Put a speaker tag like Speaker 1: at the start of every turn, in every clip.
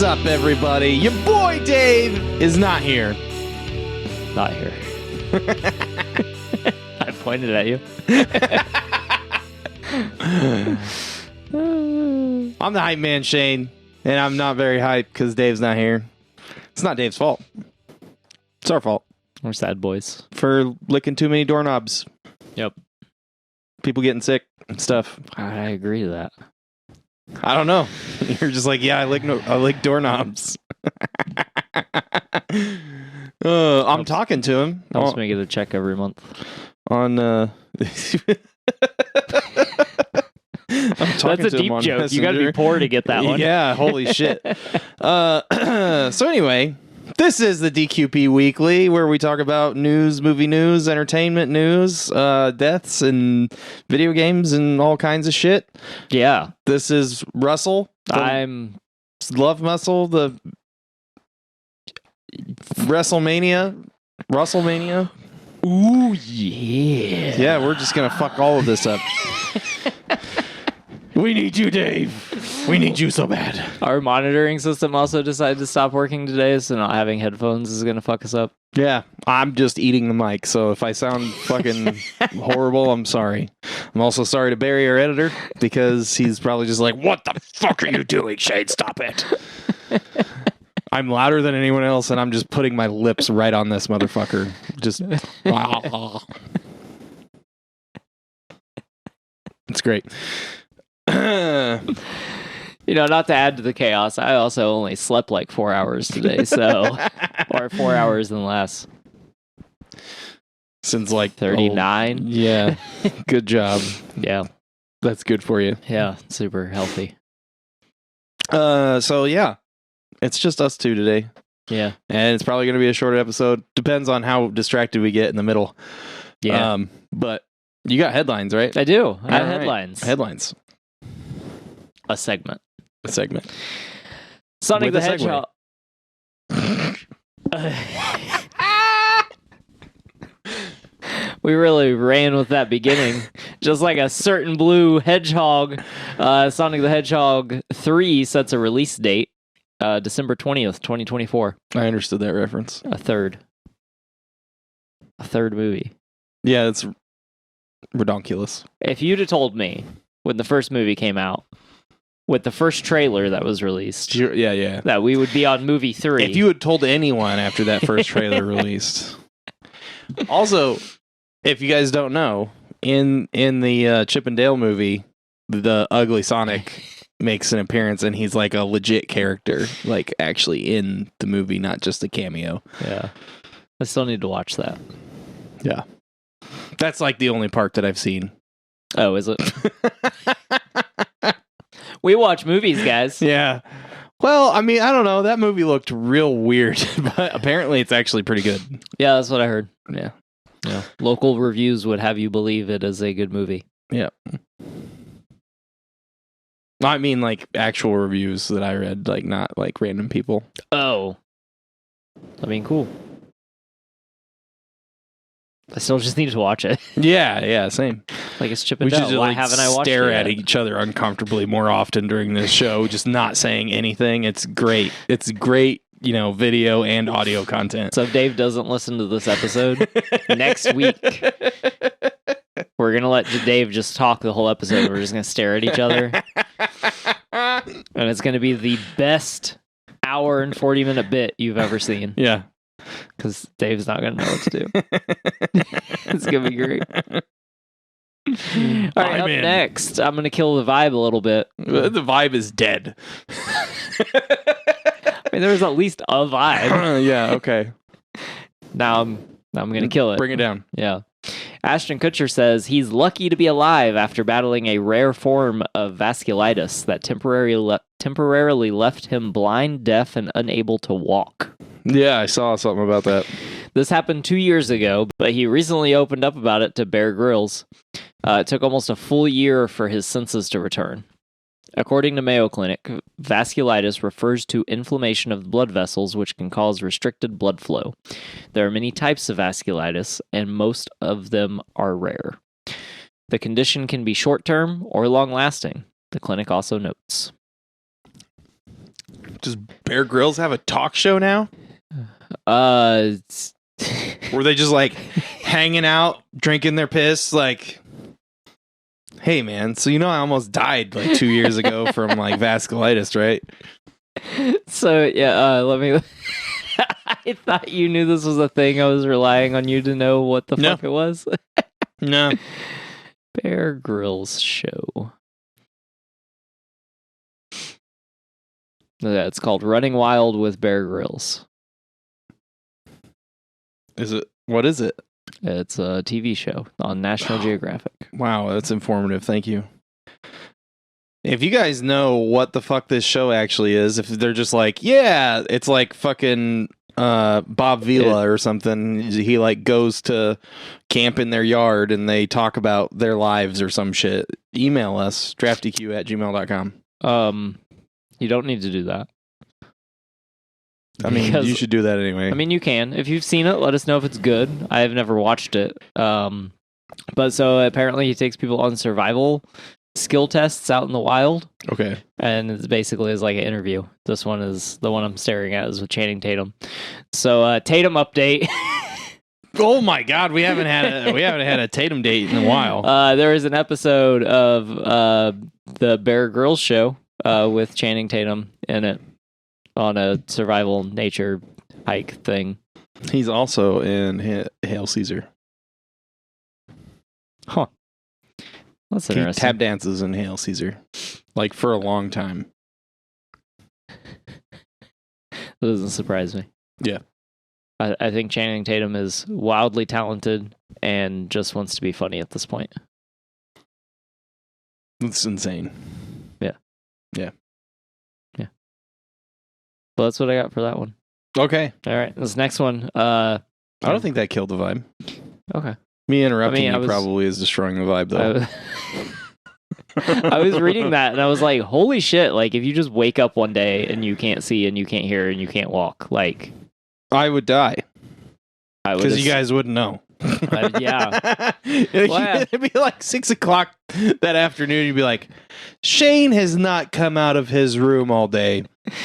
Speaker 1: up, everybody? Your boy Dave is not here.
Speaker 2: Not here. I pointed at you.
Speaker 1: I'm the hype man, Shane, and I'm not very hyped because Dave's not here. It's not Dave's fault. It's our fault.
Speaker 2: We're sad boys.
Speaker 1: For licking too many doorknobs.
Speaker 2: Yep.
Speaker 1: People getting sick and stuff.
Speaker 2: I agree to that.
Speaker 1: I don't know. You're just like, yeah, I lick doorknobs. I'm talking to him.
Speaker 2: Helps me get a check every month.
Speaker 1: On I'm
Speaker 2: That's a deep joke.
Speaker 1: Messenger.
Speaker 2: You got to be poor to get that one.
Speaker 1: Yeah, holy shit. So anyway, this is the DQP Weekly, where we talk about news, movie news, entertainment news, deaths, and video games, and all kinds of shit.
Speaker 2: Yeah.
Speaker 1: This is Russell.
Speaker 2: I'm
Speaker 1: Love Muscle, the WrestleMania.
Speaker 2: Ooh, yeah.
Speaker 1: Yeah, we're just going to fuck all of this up. We need you, Dave. We need you so bad.
Speaker 2: Our monitoring system also decided to stop working today, so not having headphones is going to fuck us up.
Speaker 1: Yeah, I'm just eating the mic, so if I sound fucking horrible, I'm sorry. I'm also sorry to Barry, our editor, because he's probably just like, what the fuck are you doing, Shane? Stop it. I'm louder than anyone else, and I'm just putting my lips right on this motherfucker. Just... It's great.
Speaker 2: Not to add to the chaos, I also only slept like 4 hours today, so... or 4 hours and less.
Speaker 1: Since like...
Speaker 2: 39?
Speaker 1: Yeah. Good job.
Speaker 2: Yeah.
Speaker 1: That's good for you.
Speaker 2: Yeah, super healthy.
Speaker 1: So yeah. It's just us two today.
Speaker 2: Yeah.
Speaker 1: And it's probably going to be a shorter episode. Depends on how distracted we get in the middle.
Speaker 2: Yeah.
Speaker 1: But you got headlines, right?
Speaker 2: I do. I have
Speaker 1: All right.
Speaker 2: headlines.
Speaker 1: Headlines.
Speaker 2: A segment.
Speaker 1: With
Speaker 2: Sonic the
Speaker 1: a
Speaker 2: Hedgehog. We really ran with that beginning. Just like a certain blue hedgehog. Sonic the Hedgehog 3 sets a release date. December 20th, 2024.
Speaker 1: I understood that reference.
Speaker 2: A third movie.
Speaker 1: Yeah, it's redonkulous.
Speaker 2: If you'd have told me when the first movie came out, with the first trailer that was released,
Speaker 1: Yeah.
Speaker 2: that we would be on movie 3.
Speaker 1: If you had told anyone after that first trailer released. Also, if you guys don't know, in the Chip and Dale movie, the ugly Sonic makes an appearance, and he's like a legit character, like actually in the movie, not just a cameo.
Speaker 2: Yeah. I still need to watch that.
Speaker 1: Yeah. That's like the only part that I've seen.
Speaker 2: Oh, is it? We watch movies, guys.
Speaker 1: Yeah. Well, I mean, I don't know. That movie looked real weird, but apparently it's actually pretty good.
Speaker 2: Yeah, that's what I heard.
Speaker 1: Yeah.
Speaker 2: Local reviews would have you believe it is a good movie.
Speaker 1: Yeah. I mean, like, actual reviews that I read, like, not, like, random people.
Speaker 2: Oh. I mean, cool. I still just need to watch it.
Speaker 1: Yeah, same.
Speaker 2: Like, it's Chip and
Speaker 1: We should
Speaker 2: Dale.
Speaker 1: just,
Speaker 2: Why
Speaker 1: like,
Speaker 2: haven't I watched
Speaker 1: stare
Speaker 2: it
Speaker 1: at
Speaker 2: yet?
Speaker 1: each other uncomfortably more often during this show, just not saying anything. It's great. It's great, video and audio content.
Speaker 2: So if Dave doesn't listen to this episode, next week, we're going to let Dave just talk the whole episode. We're just going to stare at each other. And it's going to be the best hour and 40-minute bit you've ever seen.
Speaker 1: Yeah.
Speaker 2: Because Dave's not going to know what to do. It's going to be great. All right, up next, I'm going to kill the vibe a little bit.
Speaker 1: The vibe is dead.
Speaker 2: I mean, there was at least a vibe.
Speaker 1: Yeah, okay.
Speaker 2: Now I'm going to kill it.
Speaker 1: Bring it down.
Speaker 2: Yeah. Ashton Kutcher says he's lucky to be alive after battling a rare form of vasculitis that temporarily left him blind, deaf, and unable to walk.
Speaker 1: Yeah, I saw something about that.
Speaker 2: This happened 2 years ago, but he recently opened up about it to Bear Grylls. It took almost a full year for his senses to return. According to Mayo Clinic, vasculitis refers to inflammation of the blood vessels, which can cause restricted blood flow. There are many types of vasculitis, and most of them are rare. The condition can be short-term or long-lasting, the clinic also notes.
Speaker 1: Does Bear Grylls have a talk show now?
Speaker 2: It's-
Speaker 1: Were they just like hanging out, drinking their piss? Like, hey man, so I almost died like 2 years ago from like vasculitis, right?
Speaker 2: So yeah, let me. I thought you knew this was a thing. I was relying on you to know what the fuck it was.
Speaker 1: No.
Speaker 2: Bear Grylls show. Yeah, it's called Running Wild with Bear Grylls.
Speaker 1: What is it?
Speaker 2: It's a TV show on National Geographic.
Speaker 1: Wow, that's informative. Thank you. If you guys know what the fuck this show actually is, if they're just like, yeah, it's like fucking Bob Vila or something. He like goes to camp in their yard and they talk about their lives or some shit. Email us, draftyq@gmail.com.
Speaker 2: You don't need to do that.
Speaker 1: I mean, you should do that anyway.
Speaker 2: I mean, you can. If you've seen it, let us know if it's good. I have never watched it. But so apparently he takes people on survival skill tests out in the wild.
Speaker 1: Okay.
Speaker 2: And it basically is like an interview. This one is the one I'm staring at is with Channing Tatum. So Tatum update.
Speaker 1: Oh my God, we haven't had a Tatum date in a while.
Speaker 2: There is an episode of the Bear Grylls show with Channing Tatum in it on a survival nature hike thing.
Speaker 1: He's also in Hail Caesar.
Speaker 2: Huh. That's
Speaker 1: He
Speaker 2: interesting.
Speaker 1: tap dances in Hail Caesar, like for a long time.
Speaker 2: That doesn't surprise me.
Speaker 1: Yeah.
Speaker 2: I think Channing Tatum is wildly talented and just wants to be funny at this point.
Speaker 1: It's insane.
Speaker 2: Well, that's what I got for that one.
Speaker 1: Okay.
Speaker 2: All right. This next one.
Speaker 1: I don't think that killed the vibe.
Speaker 2: Okay.
Speaker 1: Me interrupting
Speaker 2: I
Speaker 1: you probably is destroying the vibe, though.
Speaker 2: I was reading that and I was like, holy shit. Like, if you just wake up one day and you can't see and you can't hear and you can't walk, like...
Speaker 1: I would die.
Speaker 2: Because
Speaker 1: you guys wouldn't know.
Speaker 2: Yeah.
Speaker 1: It'd be like 6 o'clock that afternoon. You'd be like, Shane has not come out of his room all day.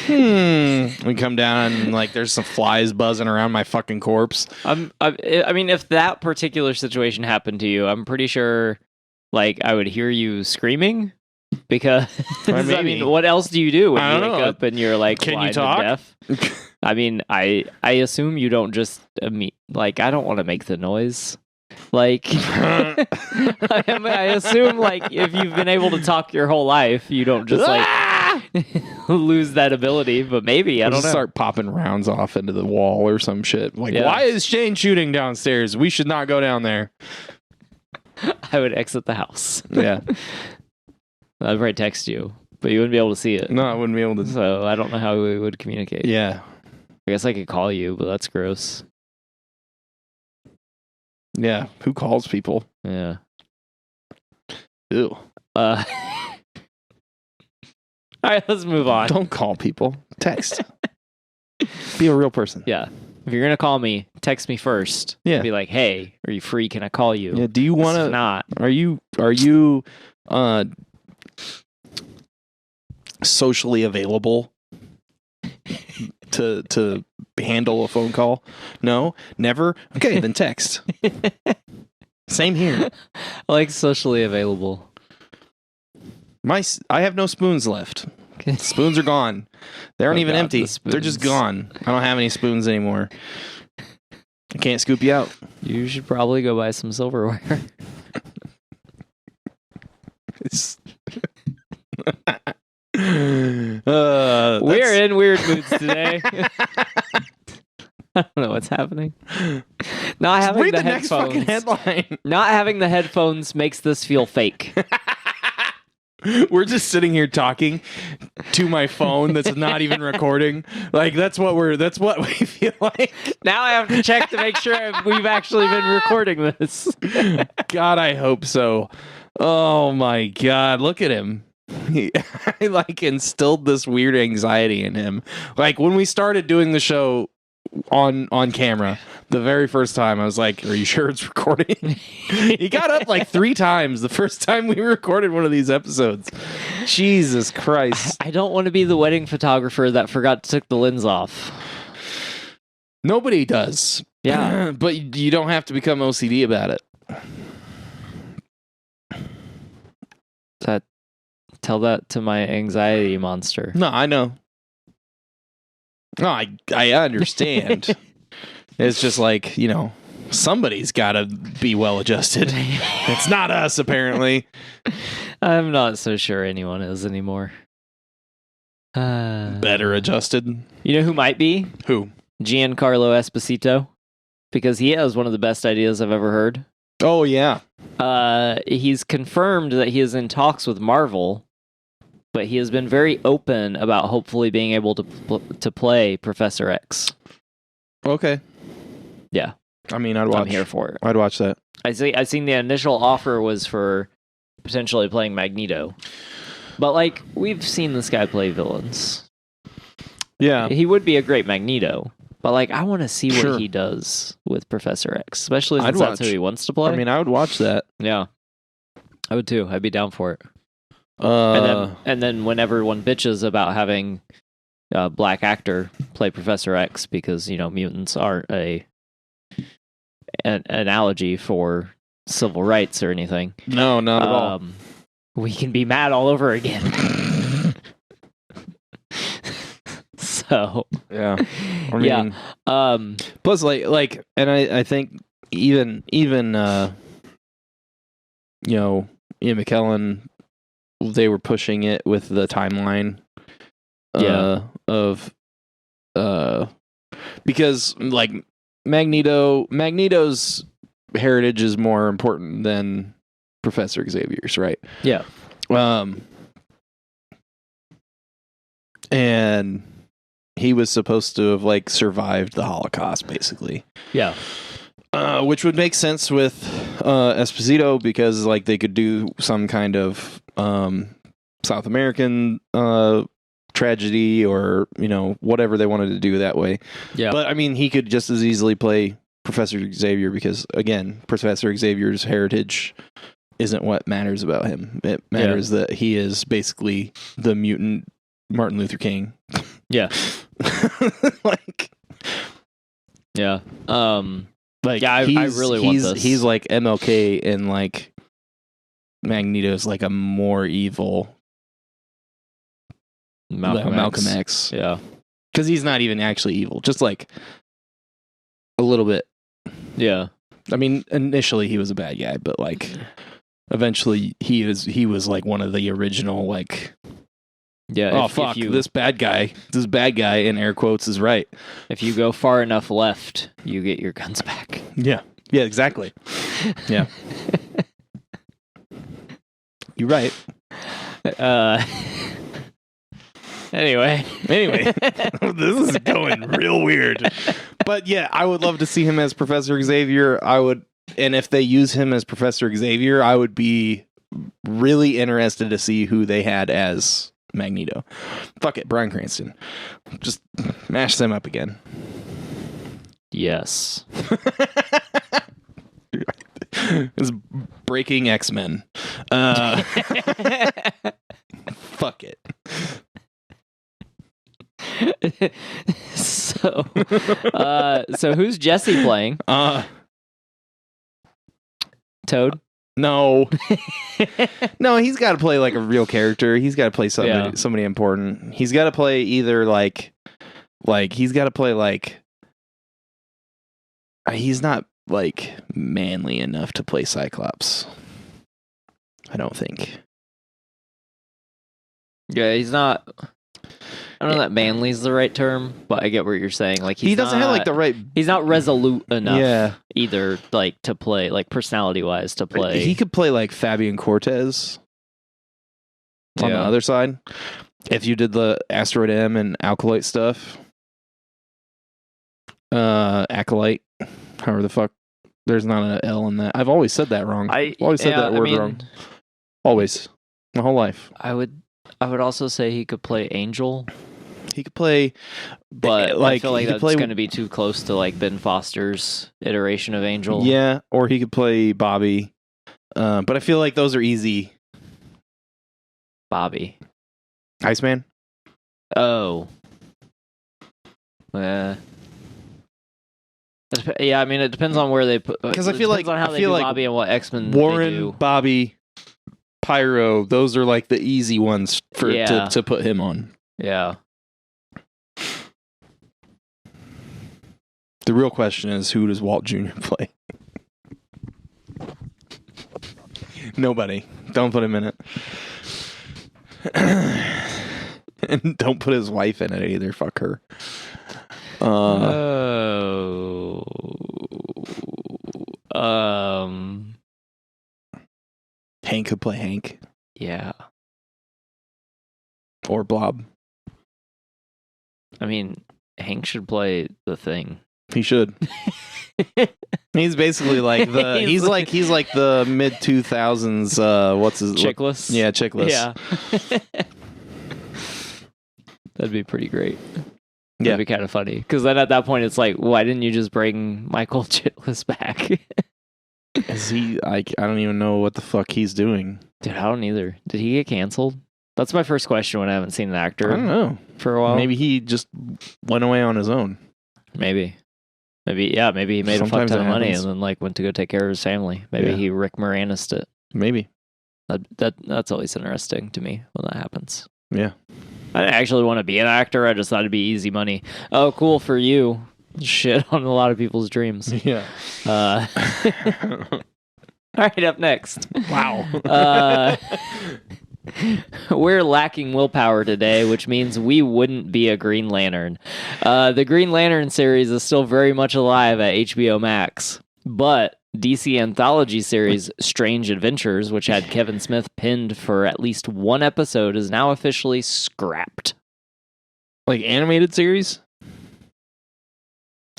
Speaker 1: We come down and like there's some flies buzzing around my fucking corpse.
Speaker 2: I mean, if that particular situation happened to you, I'm pretty sure like I would hear you screaming because I mean, what else do you do when you wake up and you're like,
Speaker 1: can you
Speaker 2: blind
Speaker 1: talk?
Speaker 2: and deaf? I mean, I assume you don't just like I don't want to make the noise. Like I assume like if you've been able to talk your whole life, you don't just like lose that ability, but maybe I don't know.
Speaker 1: Start popping rounds off into the wall or some shit. Like, why is Shane shooting downstairs? We should not go down there.
Speaker 2: I would exit the house.
Speaker 1: Yeah.
Speaker 2: I'd probably text you, but you wouldn't be able to see it.
Speaker 1: No, I wouldn't be able to.
Speaker 2: So I don't know how we would communicate.
Speaker 1: Yeah.
Speaker 2: I guess I could call you, but that's gross.
Speaker 1: Yeah. Who calls people?
Speaker 2: Yeah.
Speaker 1: Ew.
Speaker 2: All right, let's move on.
Speaker 1: Don't call people. Text. Be a real person.
Speaker 2: Yeah. If you're going to call me, text me first.
Speaker 1: Yeah.
Speaker 2: Be like, hey, are you free? Can I call you?
Speaker 1: Yeah. Do you want to?
Speaker 2: Not.
Speaker 1: Are you socially available to handle a phone call? No? Never? Okay, then text. Same here.
Speaker 2: I like socially available.
Speaker 1: I have no spoons left. Spoons are gone. They aren't even empty. They're just gone. I don't have any spoons anymore. I can't scoop you out.
Speaker 2: You should probably go buy some silverware. We're in weird moods today. I don't know what's happening. Not having
Speaker 1: read
Speaker 2: the
Speaker 1: next
Speaker 2: headphones.
Speaker 1: fucking headline.
Speaker 2: Not having the headphones makes this feel fake.
Speaker 1: We're just sitting here talking to my phone that's not even recording. Like that's what we feel like.
Speaker 2: Now I have to check to make sure we've actually been recording this.
Speaker 1: God, I hope so. Oh my God, look at him. I like instilled this weird anxiety in him. Like when we started doing the show on camera, the very first time I was like, are you sure it's recording? He got up like 3 times the first time we recorded one of these episodes. Jesus Christ.
Speaker 2: I don't want to be the wedding photographer that forgot to take the lens off.
Speaker 1: Nobody does.
Speaker 2: Yeah.
Speaker 1: But you don't have to become OCD about it.
Speaker 2: Tell that to my anxiety monster.
Speaker 1: No, I know. No, I understand. It's just like, somebody's got to be well adjusted. It's not us, apparently.
Speaker 2: I'm not so sure anyone is anymore.
Speaker 1: Better adjusted.
Speaker 2: You know who might be?
Speaker 1: Who?
Speaker 2: Giancarlo Esposito. Because he has one of the best ideas I've ever heard.
Speaker 1: Oh, yeah.
Speaker 2: He's confirmed that he is in talks with Marvel, but he has been very open about hopefully being able to play Professor X.
Speaker 1: Okay.
Speaker 2: Yeah.
Speaker 1: I mean, I'm
Speaker 2: here for it.
Speaker 1: I'd watch that.
Speaker 2: I seen the initial offer was for potentially playing Magneto. But, like, we've seen this guy play villains.
Speaker 1: Yeah.
Speaker 2: He would be a great Magneto. But, like, I want to see
Speaker 1: Sure.
Speaker 2: what he does with Professor X, especially since
Speaker 1: I'd
Speaker 2: that's
Speaker 1: watch.
Speaker 2: who he wants to play.
Speaker 1: I mean, I would watch that.
Speaker 2: Yeah. I would too. I'd be down for it. And then when everyone bitches about having a black actor play Professor X because, mutants aren't an analogy for civil rights or anything.
Speaker 1: No, not at all.
Speaker 2: We can be mad all over again. So
Speaker 1: yeah. I mean, plus like and I think even Ian McKellen, they were pushing it with the timeline of because like Magneto's heritage is more important than Professor Xavier's, right?
Speaker 2: Yeah.
Speaker 1: And he was supposed to have like survived the Holocaust, basically.
Speaker 2: Yeah.
Speaker 1: Which would make sense with Esposito because like they could do some kind of South American tragedy or whatever they wanted to do that way.
Speaker 2: Yeah.
Speaker 1: But I mean, he could just as easily play Professor Xavier because again, Professor Xavier's heritage isn't what matters about him. It matters that he is basically the mutant Martin Luther King.
Speaker 2: Yeah.
Speaker 1: like,
Speaker 2: yeah.
Speaker 1: Like,
Speaker 2: yeah, I really want this.
Speaker 1: He's like MLK, and like Magneto's like a more evil Malcolm X.
Speaker 2: Yeah,
Speaker 1: because he's not even actually evil, just like a little bit.
Speaker 2: Yeah,
Speaker 1: I mean, initially he was a bad guy, but like eventually he was like one of the original like.
Speaker 2: Yeah.
Speaker 1: Fuck! This bad guy in air quotes is right.
Speaker 2: If you go far enough left, you get your guns back.
Speaker 1: Yeah. Yeah. Exactly. Yeah. You're right.
Speaker 2: Anyway,
Speaker 1: this is going real weird. But yeah, I would love to see him as Professor Xavier. And if they use him as Professor Xavier, I would be really interested to see who they had as Magneto. Fuck it, Bryan Cranston. Just mash them up again.
Speaker 2: Yes.
Speaker 1: It's breaking X-Men. Fuck it.
Speaker 2: So who's Jesse playing? Toad?
Speaker 1: No. No, he's got to play like a real character. He's got to play somebody important. He's got to play either like he's got to play like he's not like manly enough to play Cyclops. I don't think.
Speaker 2: Yeah, he's not. I don't know that manly's the right term, but I get what you're saying. Like
Speaker 1: he doesn't have like the right.
Speaker 2: He's not resolute enough.
Speaker 1: Yeah.
Speaker 2: Either like to play, like personality wise, to play.
Speaker 1: He could play like Fabian Cortez on the other side. If you did the Asteroid M and Alkalite stuff, Acolyte, however the fuck. There's not an L in that. I've always said that wrong. I've always said that word wrong. Always, my whole life.
Speaker 2: I would also say he could play Angel.
Speaker 1: He could play,
Speaker 2: but like, I feel like that's going to be too close to like Ben Foster's iteration of Angel.
Speaker 1: Yeah, or he could play Bobby. But I feel like those are easy.
Speaker 2: Bobby.
Speaker 1: Iceman.
Speaker 2: Oh. Yeah, I mean, it depends on where they put.
Speaker 1: Because I feel like
Speaker 2: on how they do Bobby and what X-Men
Speaker 1: Warren,
Speaker 2: they do.
Speaker 1: Bobby, Pyro. Those are like the easy ones for
Speaker 2: Yeah.
Speaker 1: to put him on.
Speaker 2: Yeah.
Speaker 1: The real question is, who does Walt Jr. play? Nobody. Don't put him in it. And don't put his wife in it either. Fuck her. Hank could play Hank.
Speaker 2: Yeah.
Speaker 1: Or Blob.
Speaker 2: I mean, Hank should play the Thing.
Speaker 1: He should. He's basically like the he's like the mid 2000s what's his
Speaker 2: Chickless?
Speaker 1: Yeah, Chickless.
Speaker 2: Yeah. That'd be pretty great.
Speaker 1: Yeah.
Speaker 2: That'd be kind of funny. Because then at that point, it's like, why didn't you just bring Michael Chiklis back?
Speaker 1: Is he like, I don't even know what the fuck he's doing.
Speaker 2: Dude, I don't either. Did he get canceled? That's my first question when I haven't seen an actor
Speaker 1: I don't know.
Speaker 2: for a while.
Speaker 1: Maybe he just went away on his own.
Speaker 2: Maybe he made a fuck
Speaker 1: Sometimes
Speaker 2: ton of
Speaker 1: that
Speaker 2: money
Speaker 1: happens.
Speaker 2: and then like went to go take care of his family. Maybe
Speaker 1: Yeah.
Speaker 2: he Rick Moranis it.
Speaker 1: Maybe.
Speaker 2: That's always interesting to me when that happens.
Speaker 1: Yeah.
Speaker 2: I didn't actually want to be an actor. I just thought it'd be easy money. Oh, cool for you. Shit on a lot of people's dreams.
Speaker 1: Yeah.
Speaker 2: All right, up next.
Speaker 1: Wow.
Speaker 2: We're lacking willpower today, which means we wouldn't be a Green Lantern. The Green Lantern series is still very much alive at HBO Max, but DC anthology series Strange Adventures, which had Kevin Smith pinned for at least one episode, is now officially scrapped.
Speaker 1: Like animated series?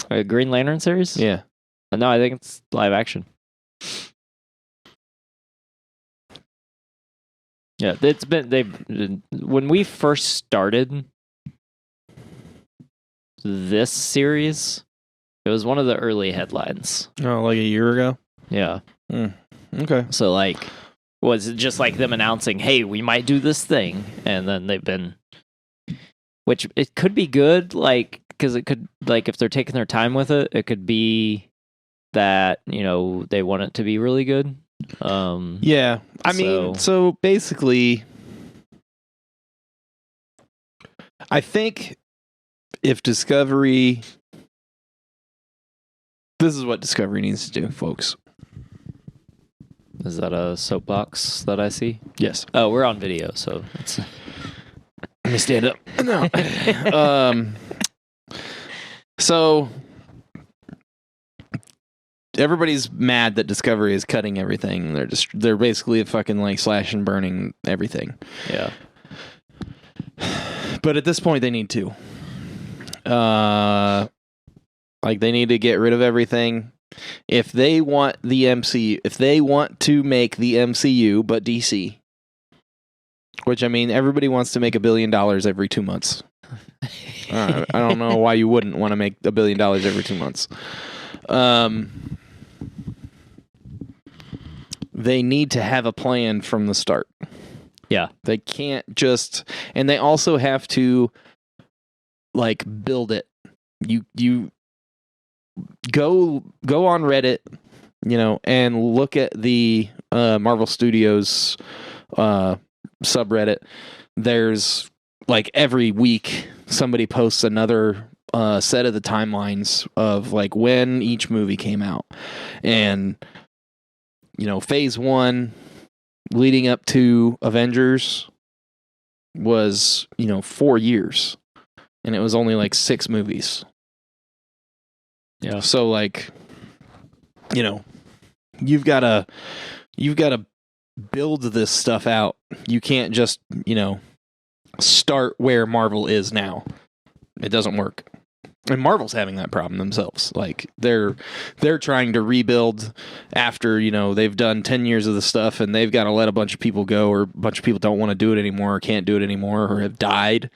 Speaker 2: A Green Lantern series?
Speaker 1: Yeah.
Speaker 2: No, I think it's live action. Yeah, when we first started this series, it was one of the early headlines.
Speaker 1: Oh, like a year ago?
Speaker 2: Yeah.
Speaker 1: Okay.
Speaker 2: So like, was it just like them announcing, hey, we might do this thing? And then they've been, which it could be good, like, because it could, like, if they're taking their time with it, it could be that, you know, they want it to be really good.
Speaker 1: Yeah. I mean, so basically, I think if Discovery, this is what Discovery needs to do, folks.
Speaker 2: Is that a soapbox that I see?
Speaker 1: Yes.
Speaker 2: Oh, we're on video, so it's...
Speaker 1: Let me stand up. No. So everybody's mad that Discovery is cutting everything. They're basically fucking like slash and burning everything.
Speaker 2: Yeah.
Speaker 1: But at this point, they need to. Like they need to get rid of everything. If they want the MCU, if they want to make the MCU, but DC, which I mean, everybody wants to make $1 billion every 2 months. I don't know why you wouldn't want to make $1 billion every 2 months. They need to have a plan from the start.
Speaker 2: Yeah.
Speaker 1: They can't just, and they also have to like build it. You go on Reddit, you know, and look at the Marvel Studios subreddit. There's like every week somebody posts another set of the timelines of like when each movie came out. And you know, phase 1 leading up to Avengers was, you know, 4 years. And it was only like 6 movies.
Speaker 2: Yeah.
Speaker 1: So like, you know, you've got to build this stuff out. You can't just, you know, start where Marvel is now. It doesn't work. And Marvel's having that problem themselves. Like they're trying to rebuild after, you know, they've done 10 years of the stuff and they've got to let a bunch of people go, or a bunch of people don't want to do it anymore or can't do it anymore or have died.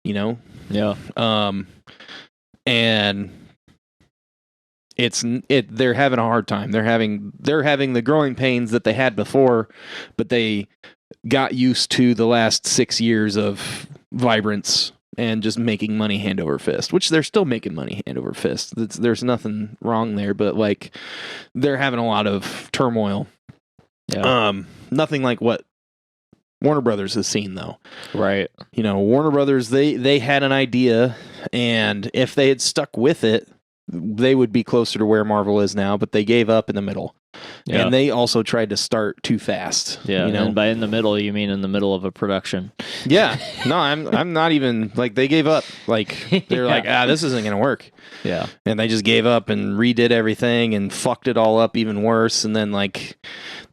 Speaker 1: You know?
Speaker 2: Yeah.
Speaker 1: And they're having a hard time. They're having the growing pains that they had before, but they got used to the last 6 years of vibrance and just making money hand over fist, which they're still making money hand over fist. There's nothing wrong there, but like they're having a lot of turmoil.
Speaker 2: Yeah.
Speaker 1: Nothing like what Warner Brothers has seen, though.
Speaker 2: Right.
Speaker 1: You know, Warner Brothers, they had an idea, and if they had stuck with it, they would be closer to where Marvel is now, but they gave up in the middle.
Speaker 2: Yeah.
Speaker 1: And they also tried to start too fast.
Speaker 2: Yeah,
Speaker 1: you know?
Speaker 2: and by in the middle, you mean in the middle of a production.
Speaker 1: Yeah. No, I'm not even, like, they gave up. Like, they're like, this isn't going to work.
Speaker 2: Yeah.
Speaker 1: And they just gave up and redid everything and fucked it all up even worse. And then, like,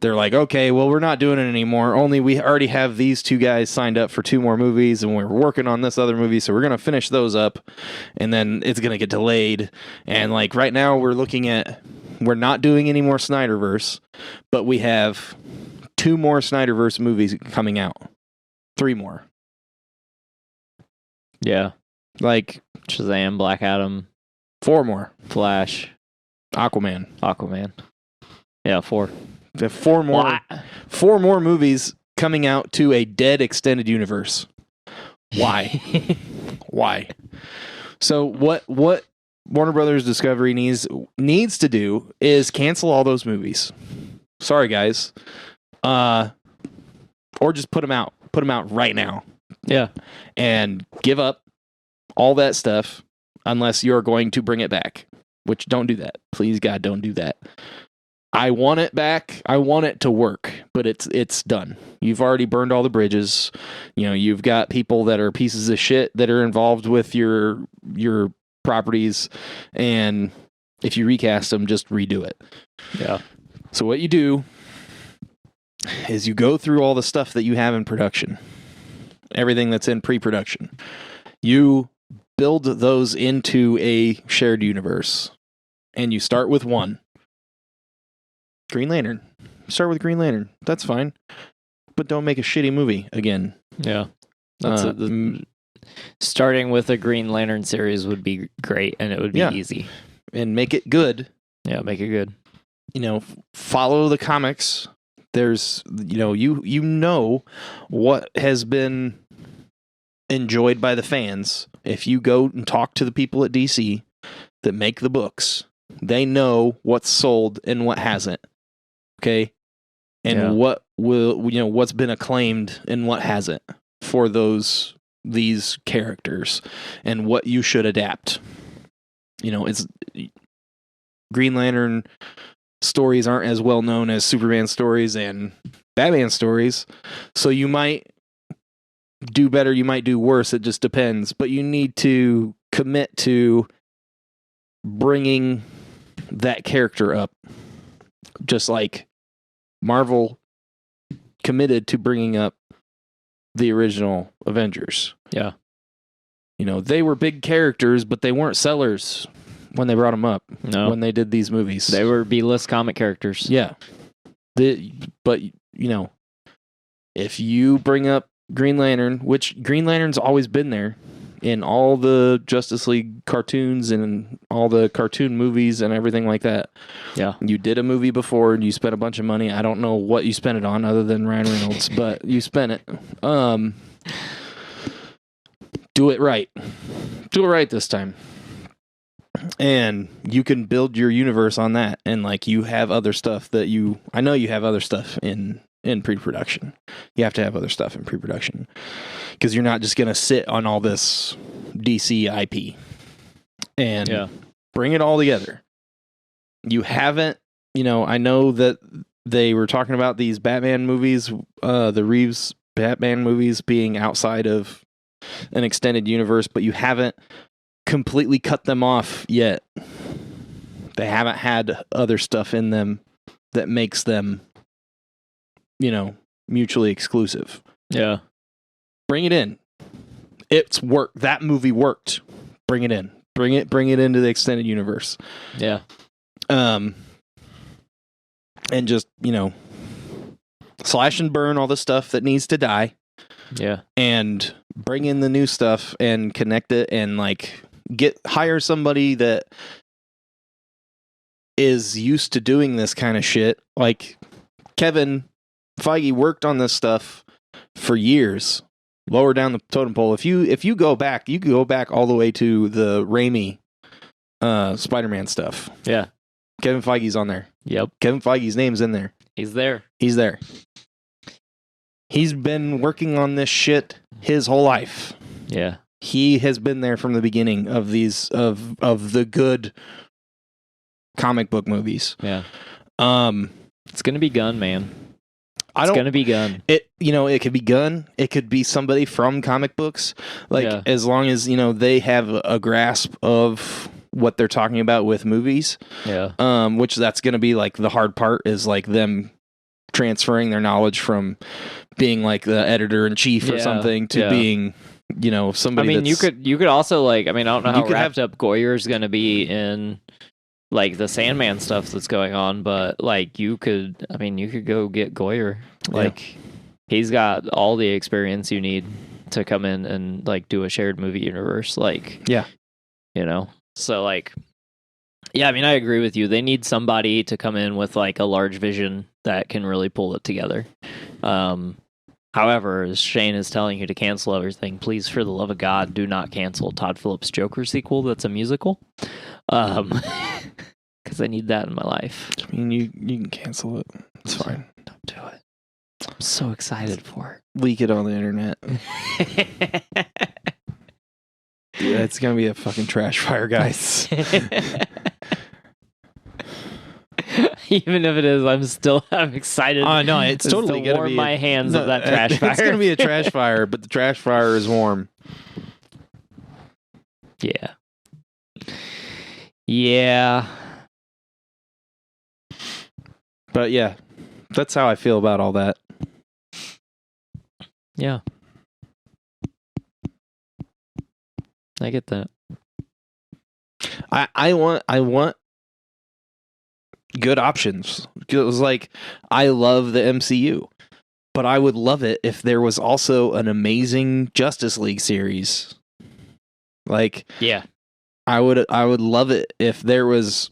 Speaker 1: they're like, okay, well, we're not doing it anymore. Only we already have these 2 guys signed up for 2 more movies, and we're working on this other movie, so we're going to finish those up, and then it's going to get delayed. And, like, right now we're looking at, we're not doing any more Snyderverse, but we have 2 more Snyderverse movies coming out. 3 more.
Speaker 2: Yeah.
Speaker 1: Like,
Speaker 2: Shazam, Black Adam,
Speaker 1: 4 more.
Speaker 2: Flash,
Speaker 1: Aquaman.
Speaker 2: Yeah, 4.
Speaker 1: We have 4 more.
Speaker 2: What?
Speaker 1: 4 more movies coming out to a dead extended universe. Why? Why? So what Warner Brothers Discovery needs to do is cancel all those movies. Sorry, guys. Or just put them out. Put them out right now.
Speaker 2: Yeah.
Speaker 1: And give up all that stuff unless you're going to bring it back. Which, don't do that. Please, God, don't do that. I want it back. I want it to work, but it's done. You've already burned all the bridges. You know, you've got people that are pieces of shit that are involved with your properties, and if you recast them, just redo it.
Speaker 2: Yeah.
Speaker 1: So what you do is you go through all the stuff that you have in production, everything that's in pre-production. You build those into a shared universe, and you start with 1. Green Lantern. Start with Green Lantern. That's fine. But don't make a shitty movie again.
Speaker 2: Yeah. That's starting with a Green Lantern series would be great, and it would be easy.
Speaker 1: And make it good.
Speaker 2: Yeah, make it good.
Speaker 1: You know, follow the comics. There's, you know what has been enjoyed by the fans. If you go and talk to the people at DC that make the books, they know what's sold and what hasn't. Okay? And what what's been acclaimed and what hasn't for these characters, and what you should adapt. You know, it's Green Lantern stories aren't as well known as Superman stories and Batman stories, so you might do better, you might do worse, it just depends. But you need to commit to bringing that character up, just like Marvel committed to bringing up the original Avengers.
Speaker 2: Yeah.
Speaker 1: You know, they were big characters, but they weren't sellers when they brought them up.
Speaker 2: No.
Speaker 1: When they did these movies.
Speaker 2: They were B-list comic characters.
Speaker 1: Yeah. But, you know, if you bring up Green Lantern, which Green Lantern's always been there in all the Justice League cartoons and all the cartoon movies and everything like that.
Speaker 2: Yeah.
Speaker 1: You did a movie before and you spent a bunch of money. I don't know what you spent it on other than Ryan Reynolds, but you spent it. Do it right. Do it right this time. And you can build your universe on that. And like you have other stuff that I know you have other stuff in pre-production. You have to have other stuff in pre-production because you're not just going to sit on all this DC IP and bring it all together. You haven't, I know that they were talking about these Batman movies, the Reeves Batman movies being outside of an extended universe, but you haven't completely cut them off yet. They haven't had other stuff in them that makes them mutually exclusive.
Speaker 2: Yeah.
Speaker 1: Bring it in. It's worked. That movie worked. Bring it in. Bring it into the extended universe.
Speaker 2: Yeah.
Speaker 1: And just, slash and burn all the stuff that needs to die.
Speaker 2: Yeah.
Speaker 1: And bring in the new stuff and connect it and hire somebody that is used to doing this kind of shit. Like Kevin Feige worked on this stuff for years, lower down the totem pole. If you go back, you can go back all the way to the Raimi Spider-Man stuff.
Speaker 2: Yeah.
Speaker 1: Kevin Feige's on there.
Speaker 2: Yep.
Speaker 1: Kevin Feige's name's in there.
Speaker 2: He's there.
Speaker 1: He's there. He's been working on this shit his whole life.
Speaker 2: Yeah.
Speaker 1: He has been there from the beginning of these of the good comic book movies.
Speaker 2: Yeah. It's gonna be Gunn, man. It's gonna be Gunn.
Speaker 1: It could be Gunn. It could be somebody from comic books. As long as they have a grasp of what they're talking about with movies.
Speaker 2: Yeah.
Speaker 1: Which that's gonna be like the hard part is like them transferring their knowledge from being like the editor in chief or something to being somebody.
Speaker 2: I mean, you could also I don't know how wrapped up Goyer's gonna be in the Sandman stuff that's going on, but you could go get Goyer. He's got all the experience you need to come in and do a shared movie universe. So yeah, I agree with you. They need somebody to come in with a large vision that can really pull it together. However, as Shane is telling you to cancel everything, please, for the love of God, do not cancel Todd Phillips' Joker sequel that's a musical. Because I need that in my life.
Speaker 1: I mean, you can cancel it. It's fine.
Speaker 2: Don't do it. I'm so excited for it.
Speaker 1: Leak it on the internet. Yeah, it's going to be a fucking trash fire, guys.
Speaker 2: Even if it is, I'm excited.
Speaker 1: No, it's totally going to
Speaker 2: warm my hands of that trash fire.
Speaker 1: It's going to be a trash fire, but the trash fire is warm.
Speaker 2: Yeah. Yeah.
Speaker 1: But yeah, that's how I feel about all that.
Speaker 2: Yeah. I get that.
Speaker 1: I want good options. It was I love the MCU, but I would love it if there was also an amazing Justice League series.
Speaker 2: Yeah.
Speaker 1: I would love it if there was.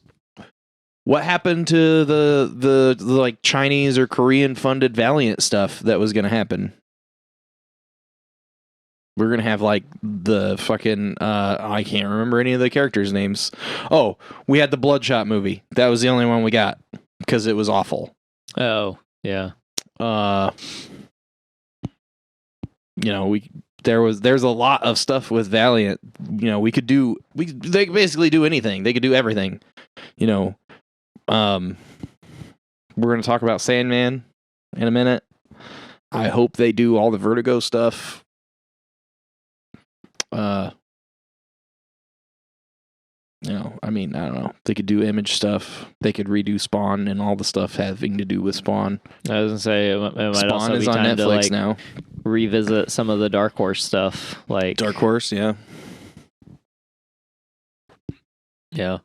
Speaker 1: What happened to the Chinese or Korean funded Valiant stuff that was going to happen? We're going to have the fucking I can't remember any of the characters' names. Oh, we had the Bloodshot movie. That was the only one we got because it was awful.
Speaker 2: Oh, yeah.
Speaker 1: There's a lot of stuff with Valiant. They could basically do anything. They could do everything. We're going to talk about Sandman in a minute. I hope they do all the Vertigo stuff. I don't know. They could do Image stuff. They could redo Spawn and all the stuff having to do with Spawn.
Speaker 2: I was going to say, it might
Speaker 1: Spawn
Speaker 2: also
Speaker 1: is
Speaker 2: be
Speaker 1: on
Speaker 2: time
Speaker 1: Netflix
Speaker 2: to
Speaker 1: now.
Speaker 2: Revisit some of the Dark Horse stuff.
Speaker 1: Dark Horse, yeah.
Speaker 2: Yeah.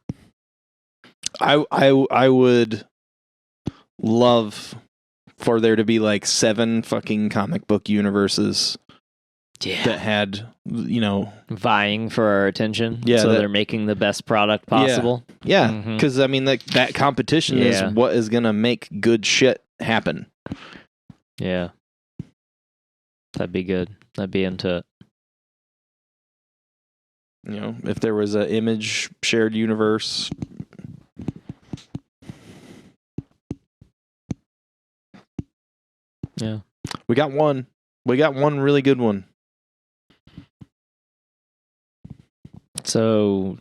Speaker 1: I would love for there to be 7 fucking comic book universes that had,
Speaker 2: vying for our attention.
Speaker 1: Yeah,
Speaker 2: so they're making the best product possible.
Speaker 1: Yeah, because that competition is what is going to make good shit happen.
Speaker 2: Yeah. That'd be good. I'd be into it.
Speaker 1: If there was an Image shared universe.
Speaker 2: Yeah.
Speaker 1: We got one really good one.
Speaker 2: So,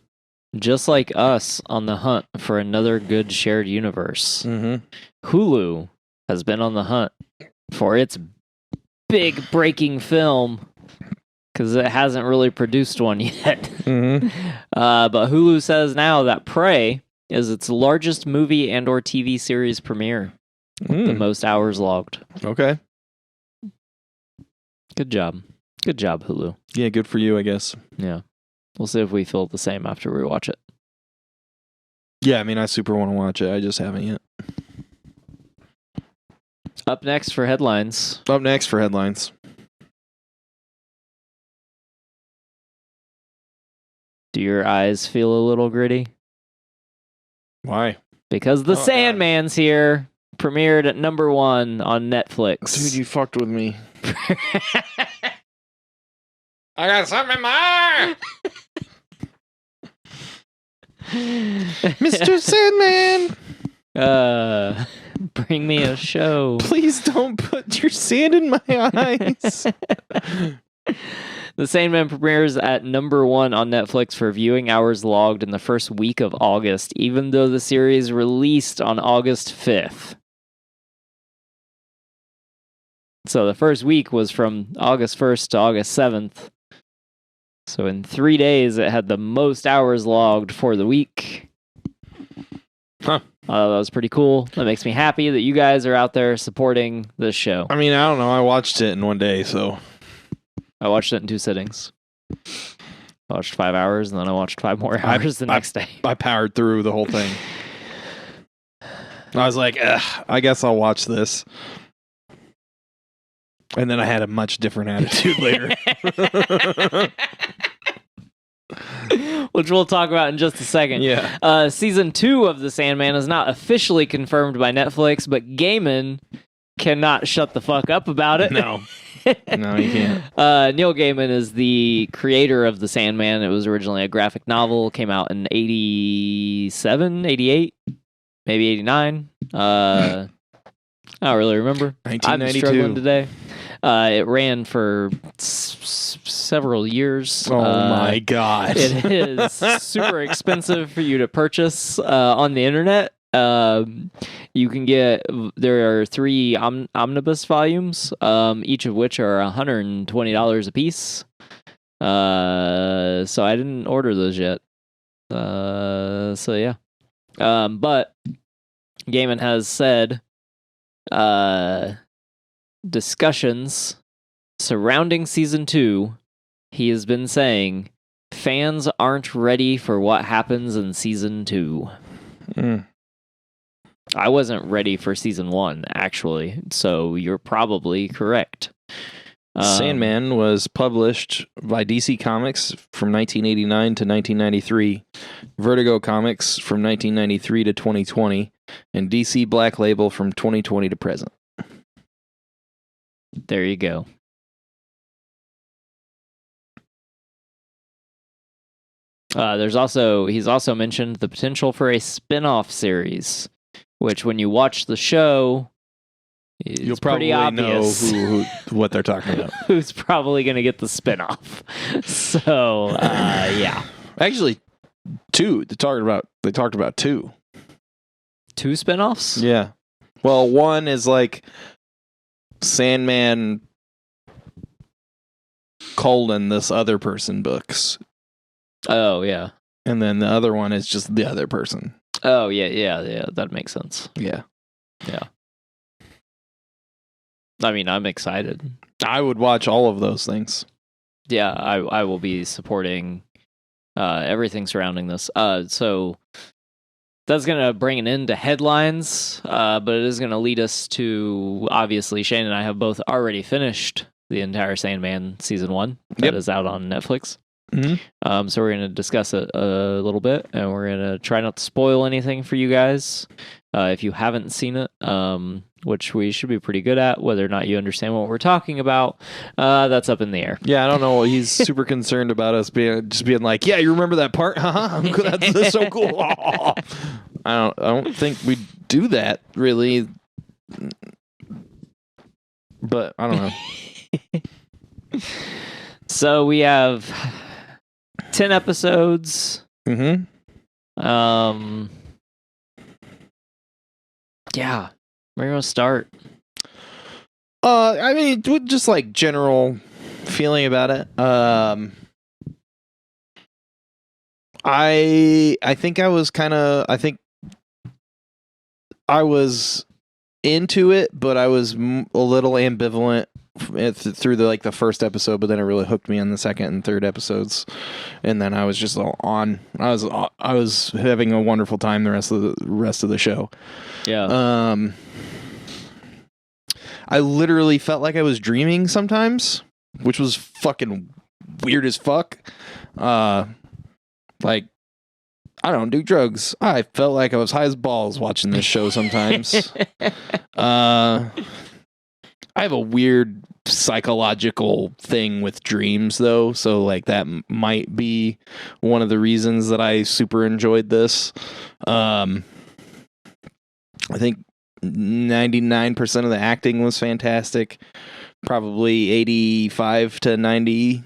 Speaker 2: just like us on the hunt for another good shared universe, Hulu has been on the hunt for its big breaking film because it hasn't really produced one yet. But Hulu says now that Prey is its largest movie and or TV series premiere. The most hours logged.
Speaker 1: Okay.
Speaker 2: Good job. Good job, Hulu.
Speaker 1: Yeah, good for you, I guess.
Speaker 2: Yeah. We'll see if we feel the same after we watch it.
Speaker 1: Yeah, I super want to watch it. I just haven't yet.
Speaker 2: Up next for headlines. Do your eyes feel a little gritty?
Speaker 1: Why?
Speaker 2: Because the Sandman's here. Premiered at #1 on Netflix.
Speaker 1: Dude, you fucked with me. I got something in my eye! Mr. Sandman!
Speaker 2: Bring me a show.
Speaker 1: Please don't put your sand in my eyes.
Speaker 2: The Sandman premieres at #1 on Netflix for viewing hours logged in the first week of August, even though the series released on August 5th. So the first week was from August 1st to August 7th. So in 3 days, it had the most hours logged for the week.
Speaker 1: Huh.
Speaker 2: That was pretty cool. That makes me happy that you guys are out there supporting this show.
Speaker 1: I mean, I don't know. I watched it in one day, so...
Speaker 2: I watched it in 2 sittings. I watched 5 hours, and then I watched 5 more hours the next day.
Speaker 1: I powered through the whole thing. I was like, I guess I'll watch this. And then I had a much different attitude later.
Speaker 2: Which we'll talk about in just a second.
Speaker 1: Yeah.
Speaker 2: Season 2 of The Sandman is not officially confirmed by Netflix, but Gaiman cannot shut the fuck up about it.
Speaker 1: No. No, you can't.
Speaker 2: Neil Gaiman is the creator of The Sandman. It was originally a graphic novel, came out in 87, 88, maybe 89. I don't really remember.
Speaker 1: 1992.
Speaker 2: I'm struggling today. It ran for several years.
Speaker 1: Oh my God.
Speaker 2: It is super expensive for you to purchase on the internet. You can there are 3 omnibus volumes, each of which are $120 a piece. So I didn't order those yet. So yeah. But Gaiman has said, discussions surrounding season 2, he has been saying fans aren't ready for what happens in season 2. I wasn't ready for season 1, actually, so you're probably correct.
Speaker 1: Sandman was published by DC Comics from 1989 to 1993, Vertigo Comics from 1993 to 2020, and DC Black Label from 2020 to present.
Speaker 2: There you go. He's also mentioned the potential for a spin-off series, which when you watch the show,
Speaker 1: you'll probably know who what they're talking about.
Speaker 2: Who's probably going to get the spin-off. So, yeah.
Speaker 1: Actually, 2. They talked about 2.
Speaker 2: 2 spin-offs?
Speaker 1: Yeah. Well, one is like Sandman : this other person books.
Speaker 2: Oh, yeah.
Speaker 1: And then the other one is just the other person.
Speaker 2: Oh, yeah. That makes sense.
Speaker 1: Yeah.
Speaker 2: Yeah. I mean, I'm excited.
Speaker 1: I would watch all of those things.
Speaker 2: Yeah, I will be supporting everything surrounding this. So that's going to bring an end to headlines, but it is going to lead us to, obviously, Shane and I have both already finished the entire Sandman season 1 that is out on Netflix.
Speaker 1: Mm-hmm.
Speaker 2: So we're going to discuss it a little bit, and we're going to try not to spoil anything for you guys. If you haven't seen it, which we should be pretty good at, whether or not you understand what we're talking about, that's up in the air.
Speaker 1: Yeah, I don't know. He's super concerned about us being like, yeah, you remember that part? That's so cool. I don't think we do that really, but I don't know.
Speaker 2: So we have 10 episodes.
Speaker 1: Mm-hmm.
Speaker 2: Yeah. Where are you going to start?
Speaker 1: I mean, just like general feeling about it. I think I was into it, but I was a little ambivalent through the first episode, but then it really hooked me on the second and third episodes, and then I was just on. I was having a wonderful time the rest of the show.
Speaker 2: Yeah.
Speaker 1: I literally felt like I was dreaming sometimes, which was fucking weird as fuck. Like, I don't do drugs. I felt like I was high as balls watching this show sometimes. I have a weird psychological thing with dreams, though. So like that might be one of the reasons that I super enjoyed this. I think 99% of the acting was fantastic. Probably 85 to 90%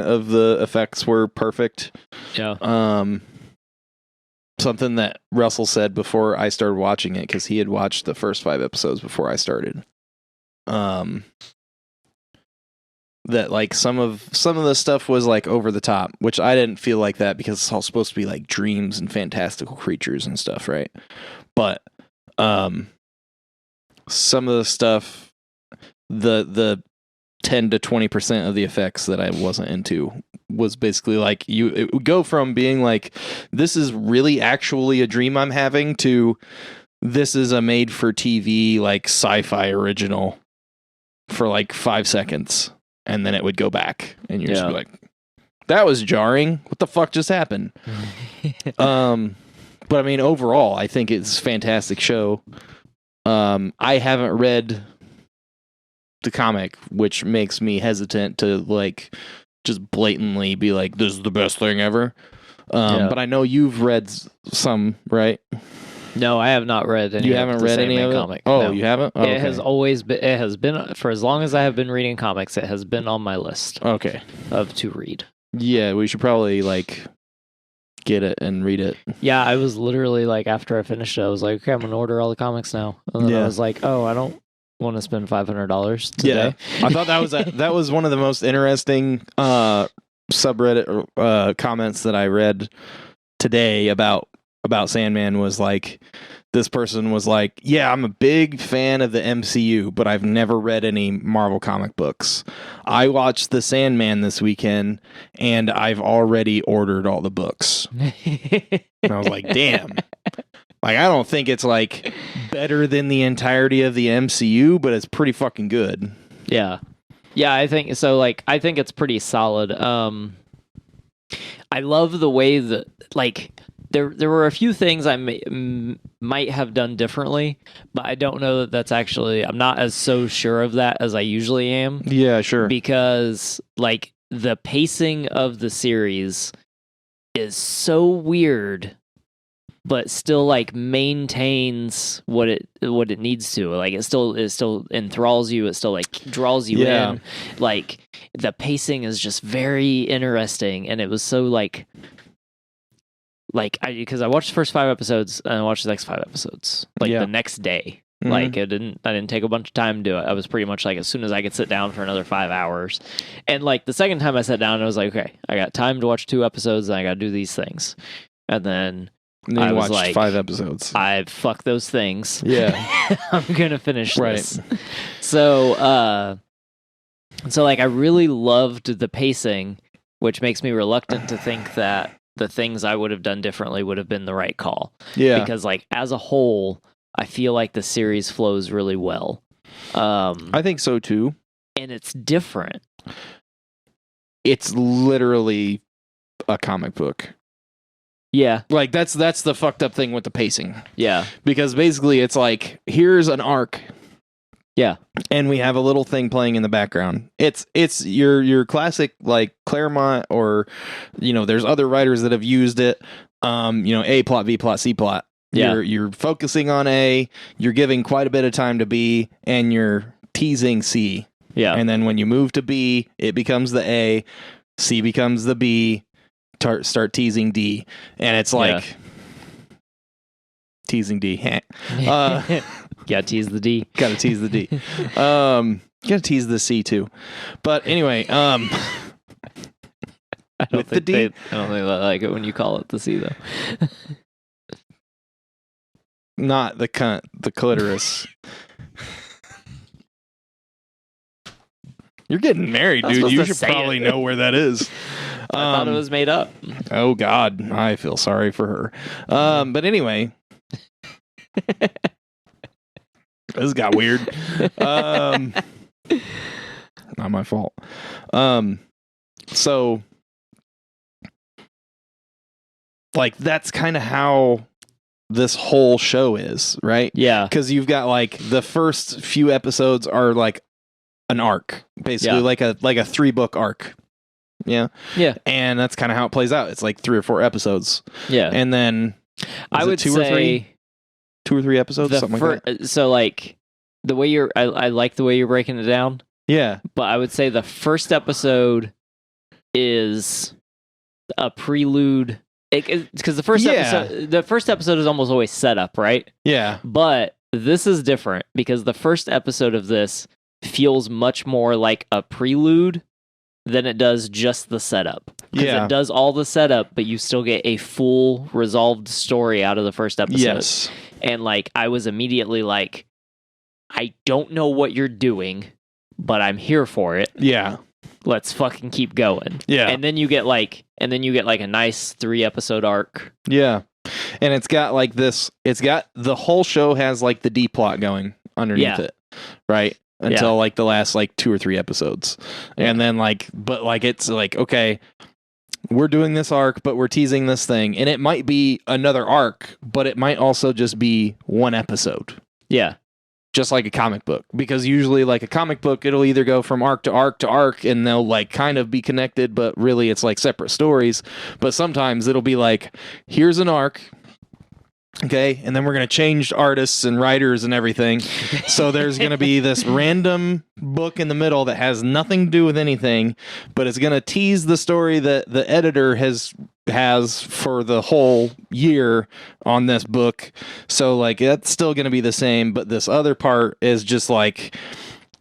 Speaker 1: of the effects were perfect.
Speaker 2: Yeah.
Speaker 1: Something that Russell said before I started watching it, because he had watched the first 5 episodes before I started. That like some of the stuff was like over the top, which I didn't feel like that because it's all supposed to be like dreams and fantastical creatures and stuff, right? But some of the stuff, the 10 to 20% of the effects that I wasn't into was basically like it would go from being like, this is really actually a dream I'm having, to this is a made for TV like sci-fi original for like 5 seconds, and then it would go back and you're just be like, that was jarring. What the fuck just happened? But I mean, overall, I think it's a fantastic show. I haven't read the comic, which makes me hesitant to like just blatantly be like, this is the best thing ever. But I know you've read some, right?
Speaker 2: No, I have not read any.
Speaker 1: You haven't read any of it?
Speaker 2: Comic.
Speaker 1: Oh,
Speaker 2: no.
Speaker 1: You haven't? Oh,
Speaker 2: it has always been. It has been for as long as I have been reading comics. It has been on my list.
Speaker 1: Okay.
Speaker 2: Of to read.
Speaker 1: Yeah, we should probably like get it and read it.
Speaker 2: Yeah, I was literally like, after I finished it, I was like, okay, I'm gonna order all the comics now. And then I was like, oh, I don't want to spend $500 today.
Speaker 1: Yeah, I thought that was one of the most interesting subreddit comments that I read today about Sandman. Was like, this person was like, yeah, I'm a big fan of the MCU, but I've never read any Marvel comic books. I watched the Sandman this weekend, and I've already ordered all the books. And I was like, damn. Like, I don't think it's like better than the entirety of the MCU, but it's pretty fucking good.
Speaker 2: Yeah. Yeah, I think so. Like, I think it's pretty solid. I love the way that, like, there were a few things I might have done differently, but I don't know that that's actually, I'm not as so sure of that as I usually am.
Speaker 1: Yeah, sure.
Speaker 2: Because, like, the pacing of the series is so weird, but still like maintains what it needs to. Like, it still enthralls you. It still like draws you in. Like, the pacing is just very interesting, and it was so because I watched the first 5 episodes and I watched the next 5 episodes the next day. Mm-hmm. Like, I didn't take a bunch of time to do it. I was pretty much like, as soon as I could sit down for another 5 hours. And like the second time I sat down, I was like, okay, I got time to watch 2 episodes and I got to do these things. And then I was
Speaker 1: watched
Speaker 2: like,
Speaker 1: 5 episodes.
Speaker 2: I fuck those things.
Speaker 1: Yeah.
Speaker 2: I'm going to finish this. So like, I really loved the pacing, which makes me reluctant to think that the things I would have done differently would have been the right call.
Speaker 1: Yeah.
Speaker 2: Because like, as a whole, I feel like the series flows really well.
Speaker 1: I think so too.
Speaker 2: And it's different.
Speaker 1: It's literally a comic book.
Speaker 2: Yeah.
Speaker 1: Like, that's the fucked up thing with the pacing.
Speaker 2: Yeah.
Speaker 1: Because basically it's like, here's an arc.
Speaker 2: Yeah.
Speaker 1: And we have a little thing playing in the background. It's your classic like Claremont, or there's other writers that have used it. A plot, B plot, C plot.
Speaker 2: Yeah.
Speaker 1: You're focusing on A, you're giving quite a bit of time to B, and you're teasing C.
Speaker 2: Yeah.
Speaker 1: And then when you move to B, it becomes the A, C becomes the B, start teasing D. And it's like teasing D.
Speaker 2: Gotta tease the D.
Speaker 1: Gotta tease the D. Gotta tease the C too. But anyway,
Speaker 2: I don't
Speaker 1: with the D,
Speaker 2: I don't think they like it when you call it the C though.
Speaker 1: Not the cunt, the clitoris. You're getting married, dude. You should probably know where that is.
Speaker 2: I thought it was made up.
Speaker 1: Oh God, I feel sorry for her. But anyway. This got weird. Not my fault. So like, that's kind of how this whole show is, right?
Speaker 2: Yeah.
Speaker 1: Because you've got like the first few episodes are like an arc, basically
Speaker 2: Yeah.
Speaker 1: like a 3-book arc. Yeah.
Speaker 2: Yeah.
Speaker 1: And that's kind of how it plays out. It's like 3 or 4 episodes.
Speaker 2: Yeah.
Speaker 1: And then
Speaker 2: I would
Speaker 1: two or three?
Speaker 2: say
Speaker 1: 2 or 3 episodes,
Speaker 2: the
Speaker 1: something like that.
Speaker 2: so like the way I like the way you're breaking it down,
Speaker 1: Yeah.
Speaker 2: but I would say the first episode is a prelude, because the first episode is almost always set up, right?
Speaker 1: Yeah.
Speaker 2: But this is different because the first episode of this feels much more like a prelude than it does just the setup.
Speaker 1: Yeah.
Speaker 2: It does all the setup, but you still get a full resolved story out of the first episode.
Speaker 1: Yes.
Speaker 2: And like, I was immediately like, I don't know what you're doing, but I'm here for it.
Speaker 1: Yeah.
Speaker 2: Let's fucking keep going.
Speaker 1: Yeah.
Speaker 2: And then you get like a nice 3-episode arc.
Speaker 1: Yeah. And it's got like this, the whole show has like the D plot going underneath it. Right? Until like the last like 2 or 3 episodes. And then but it's like, okay, we're doing this arc, but we're teasing this thing. And it might be another arc, but it might also just be one episode.
Speaker 2: Yeah.
Speaker 1: Just like a comic book. Because usually like a comic book, it'll either go from arc to arc to arc and they'll like kind of be connected, but really it's like separate stories. But sometimes it'll be like, here's an arc. Okay, and then we're going to change artists and writers and everything. So there's going to be this random book in the middle that has nothing to do with anything, but it's going to tease the story that the editor has for the whole year on this book. So like that's still going to be the same, but this other part is just like,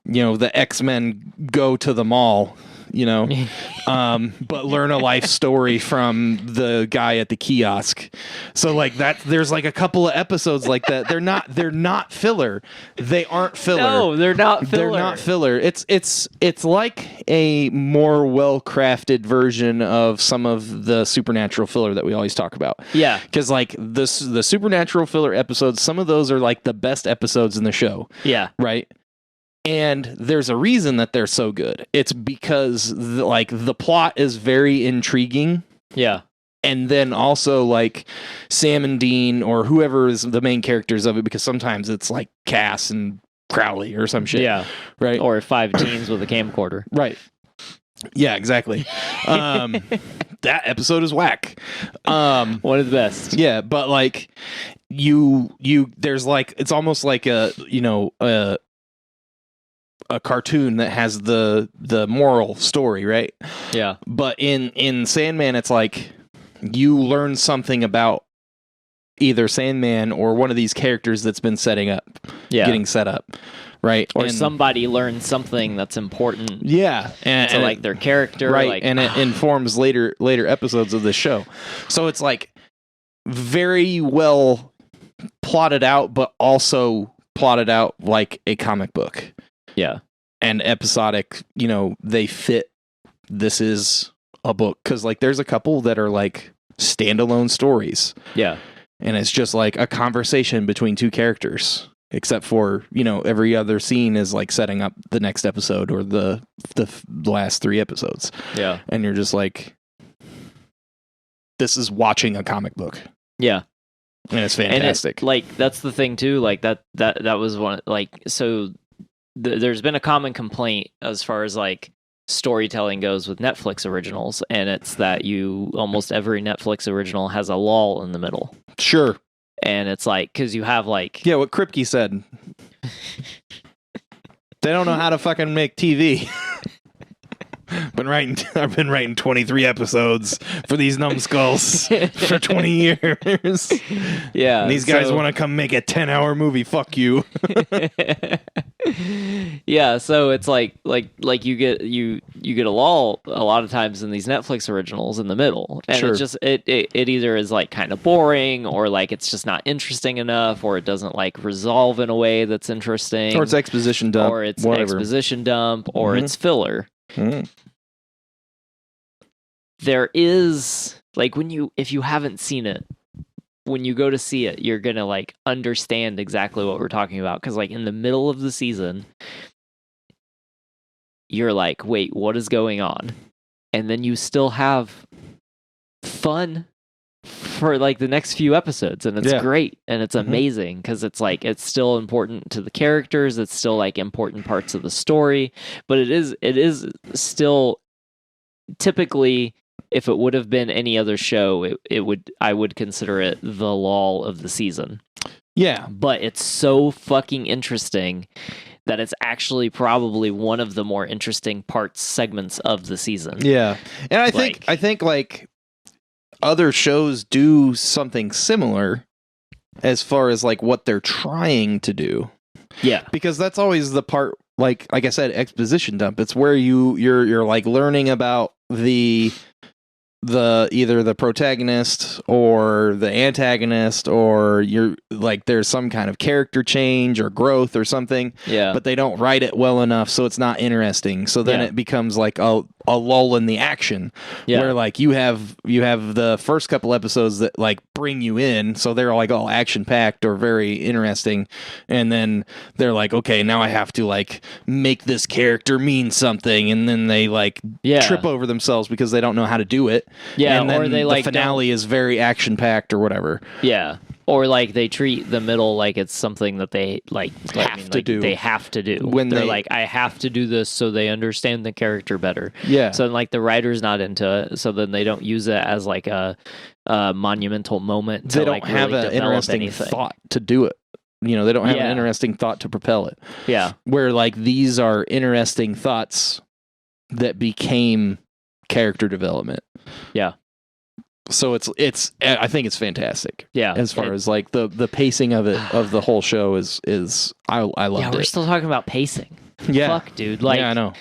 Speaker 1: the X-Men go to the mall, but learn a life story from the guy at the kiosk. So like that, there's like a couple of episodes like that. They're not filler. They aren't filler.
Speaker 2: No, they're not filler.
Speaker 1: They're not filler. It's like a more well-crafted version of some of the supernatural filler that we always talk about.
Speaker 2: Yeah.
Speaker 1: Because like the supernatural filler episodes, some of those are like the best episodes in the show.
Speaker 2: Yeah.
Speaker 1: Right? And there's a reason that they're so good. It's because the plot is very intriguing.
Speaker 2: Yeah.
Speaker 1: And then also like Sam and Dean or whoever is the main characters of it, because sometimes it's like Cass and Crowley or some shit.
Speaker 2: Yeah.
Speaker 1: Right.
Speaker 2: Or 5 teens with a camcorder.
Speaker 1: Right. Yeah, exactly. That episode is whack.
Speaker 2: One of the best.
Speaker 1: Yeah, but like there's like, it's almost like a cartoon that has the moral story, right?
Speaker 2: Yeah.
Speaker 1: But in Sandman, it's like you learn something about either Sandman or one of these characters that's been getting set up, right?
Speaker 2: Or somebody learns something that's important.
Speaker 1: Yeah,
Speaker 2: and like their character,
Speaker 1: right?
Speaker 2: like,
Speaker 1: and it informs later episodes of the show. So it's like very well plotted out, but also plotted out like a comic book.
Speaker 2: Yeah.
Speaker 1: And episodic, they fit. This is a book. Because, like, there's a couple that are, like, standalone stories.
Speaker 2: Yeah.
Speaker 1: And it's just, like, a conversation between 2 characters. Except for, every other scene is, like, setting up the next episode or the last 3 episodes.
Speaker 2: Yeah.
Speaker 1: And you're just like, this is watching a comic book.
Speaker 2: Yeah.
Speaker 1: And it's fantastic.
Speaker 2: And that's the thing, too. Like, that was one, like, so... There's been a common complaint as far as like storytelling goes with Netflix originals, and it's that almost every Netflix original has a lull in the middle.
Speaker 1: Sure.
Speaker 2: And it's like, because you have like...
Speaker 1: Yeah, what Kripke said. They don't know how to fucking make TV. I've been writing 23 episodes for these numbskulls for 20 years.
Speaker 2: Yeah.
Speaker 1: And these guys want to come make a 10-hour movie. Fuck you.
Speaker 2: Yeah, so it's like you get a lull a lot of times in these Netflix originals in the middle. And
Speaker 1: sure.
Speaker 2: It's just it either is like kind of boring, or like it's just not interesting enough, or it doesn't like resolve in a way that's interesting.
Speaker 1: Or it's exposition dump.
Speaker 2: Or it's
Speaker 1: whatever.
Speaker 2: exposition dump, or it's filler.
Speaker 1: Mm.
Speaker 2: There is like if you haven't seen it, when you go to see it, you're gonna like understand exactly what we're talking about. Because like in the middle of the season, you're like, wait, what is going on? And then you still have fun for like the next few episodes, and it's
Speaker 1: Yeah.
Speaker 2: great and it's amazing because it's like it's still important to the characters, it's still like important parts of the story, but it is still typically, if it would have been any other show, I would consider it the lull of the season.
Speaker 1: Yeah.
Speaker 2: But it's so fucking interesting that it's actually probably one of the more interesting segments of the season.
Speaker 1: Yeah. And I think like other shows do something similar as far as like what they're trying to do.
Speaker 2: Yeah.
Speaker 1: Because that's always the part, like I said, exposition dump. It's where you're like learning about the either the protagonist or the antagonist, or you're like there's some kind of character change or growth or something.
Speaker 2: Yeah.
Speaker 1: But they don't write it well enough, so it's not interesting. So then it becomes like a lull in the action, where like you have the first couple episodes that like bring you in, so they're like all action packed or very interesting, and then they're like, okay, now I have to like make this character mean something, and then they like trip over themselves because they don't know how to do it.
Speaker 2: Yeah,
Speaker 1: and then
Speaker 2: or they
Speaker 1: the
Speaker 2: like
Speaker 1: finale is very action packed or whatever.
Speaker 2: Yeah. Or like they treat the middle like it's something that they like
Speaker 1: have to do.
Speaker 2: They have to do.
Speaker 1: When
Speaker 2: they're
Speaker 1: they
Speaker 2: like, I have to do this so they understand the character better.
Speaker 1: Yeah.
Speaker 2: So like the writer's not into it, so then they don't use it as like a monumental moment.
Speaker 1: They
Speaker 2: to,
Speaker 1: don't
Speaker 2: like,
Speaker 1: have
Speaker 2: really
Speaker 1: an interesting
Speaker 2: anything.
Speaker 1: thought to do it. You know, they don't have an interesting thought to propel it.
Speaker 2: Yeah.
Speaker 1: Where like these are interesting thoughts that became character development.
Speaker 2: Yeah.
Speaker 1: So it's I think it's fantastic.
Speaker 2: Yeah.
Speaker 1: As far as like the pacing of it, of the whole show is I loved
Speaker 2: Yeah, we're
Speaker 1: it.
Speaker 2: still talking about pacing.
Speaker 1: Yeah.
Speaker 2: Fuck, dude. Like,
Speaker 1: yeah, I know.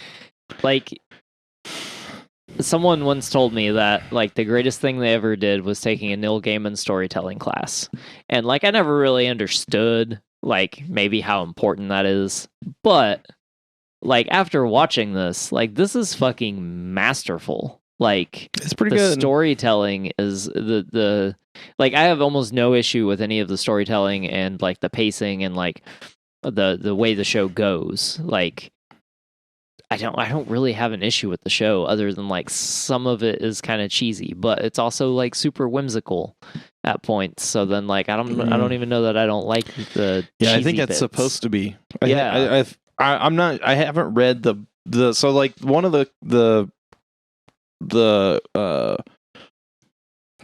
Speaker 2: Like, someone once told me that like the greatest thing they ever did was taking a Neil Gaiman storytelling class. And like I never really understood like maybe how important that is. But like after watching this, like this is fucking masterful. Like
Speaker 1: it's pretty
Speaker 2: the
Speaker 1: good.
Speaker 2: Storytelling is the like I have almost no issue with any of the storytelling and like the pacing and like the way the show goes. Like I don't really have an issue with the show other than like some of it is kind of cheesy, but it's also like super whimsical at points. So then like I don't even know that I don't like the
Speaker 1: I think
Speaker 2: that's
Speaker 1: that's supposed to be.
Speaker 2: I'm
Speaker 1: not. I haven't read the so like one of the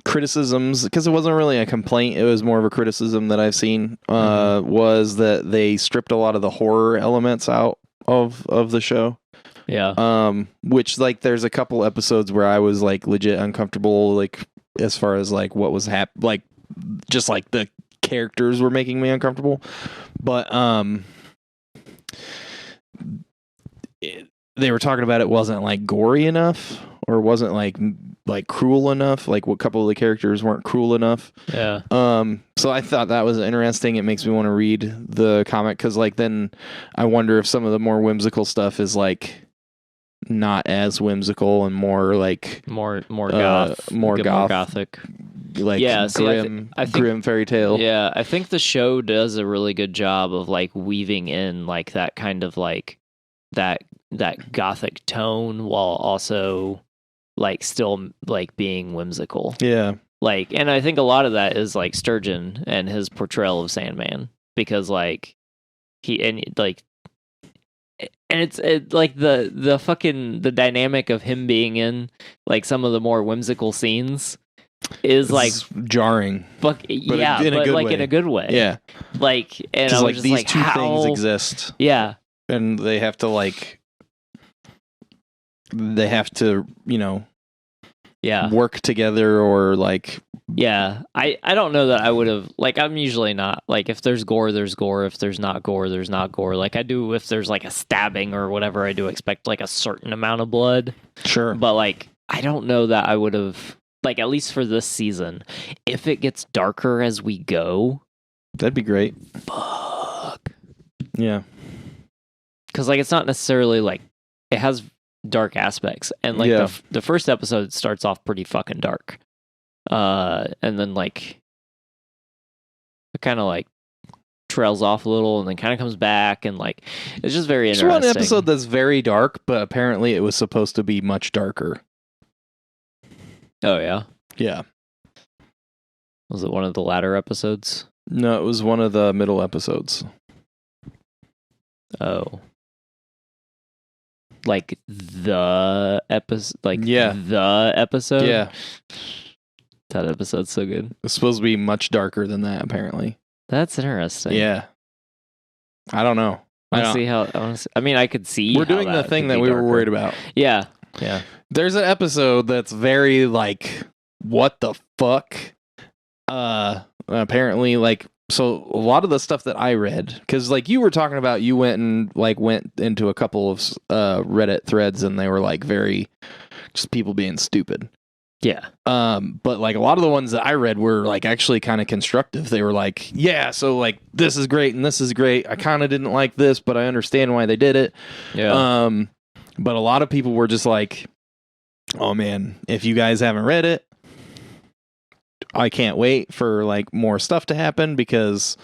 Speaker 1: criticisms, because it wasn't really a complaint, it was more of a criticism that I've seen, was that they stripped a lot of the horror elements out of the show.
Speaker 2: Yeah.
Speaker 1: Which like there's a couple episodes where I was like legit uncomfortable, like as far as like what was like just like the characters were making me uncomfortable. But they were talking about it wasn't like gory enough, or wasn't like cruel enough. Like what couple of the characters weren't cruel enough.
Speaker 2: Yeah.
Speaker 1: So I thought that was interesting. It makes me want to read the comic, because like then I wonder if some of the more whimsical stuff is like not as whimsical and more like
Speaker 2: more goth,
Speaker 1: more
Speaker 2: gothic,
Speaker 1: like grim fairy tale.
Speaker 2: Yeah, I think the show does a really good job of like weaving in like that kind of like that gothic tone while also like still like being whimsical.
Speaker 1: Yeah.
Speaker 2: Like, and I think a lot of that is like Sturgeon and his portrayal of Sandman, because like it's like the fucking the dynamic of him being in like some of the more whimsical scenes is like
Speaker 1: jarring.
Speaker 2: But in a good way.
Speaker 1: Yeah.
Speaker 2: Like, and I was
Speaker 1: like
Speaker 2: just
Speaker 1: these
Speaker 2: like,
Speaker 1: two things exist.
Speaker 2: Yeah.
Speaker 1: And they have to work together, or like
Speaker 2: I don't know that I would have, like, I'm usually not like, if there's gore, if there's not gore, there's not gore. Like I do if there's like a stabbing or whatever, I do expect like a certain amount of blood.
Speaker 1: Sure.
Speaker 2: But like I don't know that I would have, like, at least for this season, if it gets darker as we go,
Speaker 1: that'd be great.
Speaker 2: Fuck.
Speaker 1: Yeah.
Speaker 2: Because like it's not necessarily like, it has dark aspects, and like the first episode starts off pretty fucking dark, and then like it kind of like trails off a little and then kind of comes back, and like it's just very interesting.
Speaker 1: There's one episode that's very dark, but apparently it was supposed to be much darker.
Speaker 2: Oh yeah. Was it one of the latter episodes?
Speaker 1: No, it was one of the middle episodes.
Speaker 2: Oh. Like the episode?
Speaker 1: Yeah.
Speaker 2: The episode?
Speaker 1: Yeah.
Speaker 2: That episode's so good.
Speaker 1: It's supposed to be much darker than that, apparently.
Speaker 2: That's interesting.
Speaker 1: Yeah. I don't know.
Speaker 2: I mean, I could see.
Speaker 1: We're doing the thing that we were worried about.
Speaker 2: Yeah. Yeah.
Speaker 1: There's an episode that's very like, what the fuck? Apparently, like, so a lot of the stuff that I read, because like you were talking about, you went into a couple of Reddit threads, and they were like very just people being stupid.
Speaker 2: Yeah.
Speaker 1: But like a lot of the ones that I read were like actually kind of constructive. They were like, yeah, so like this is great and this is great. I kind of didn't like this, but I understand why they did it.
Speaker 2: Yeah.
Speaker 1: But a lot of people were just like, oh man, if you guys haven't read it, I can't wait for like more stuff to happen, because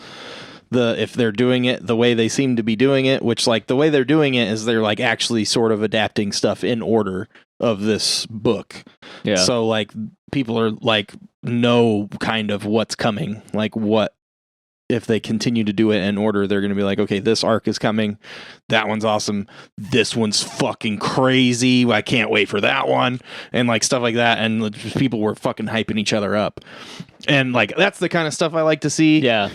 Speaker 1: if they're doing it the way they seem to be doing it, which like the way they're doing it is they're like actually sort of adapting stuff in order of this book.
Speaker 2: Yeah.
Speaker 1: So like people are like know kind of what's coming. Like what if they continue to do it in order, they're going to be like, okay, this arc is coming. That one's awesome. This one's fucking crazy. I can't wait for that one. And like stuff like that. And people were fucking hyping each other up. And like that's the kind of stuff I like to see.
Speaker 2: Yeah.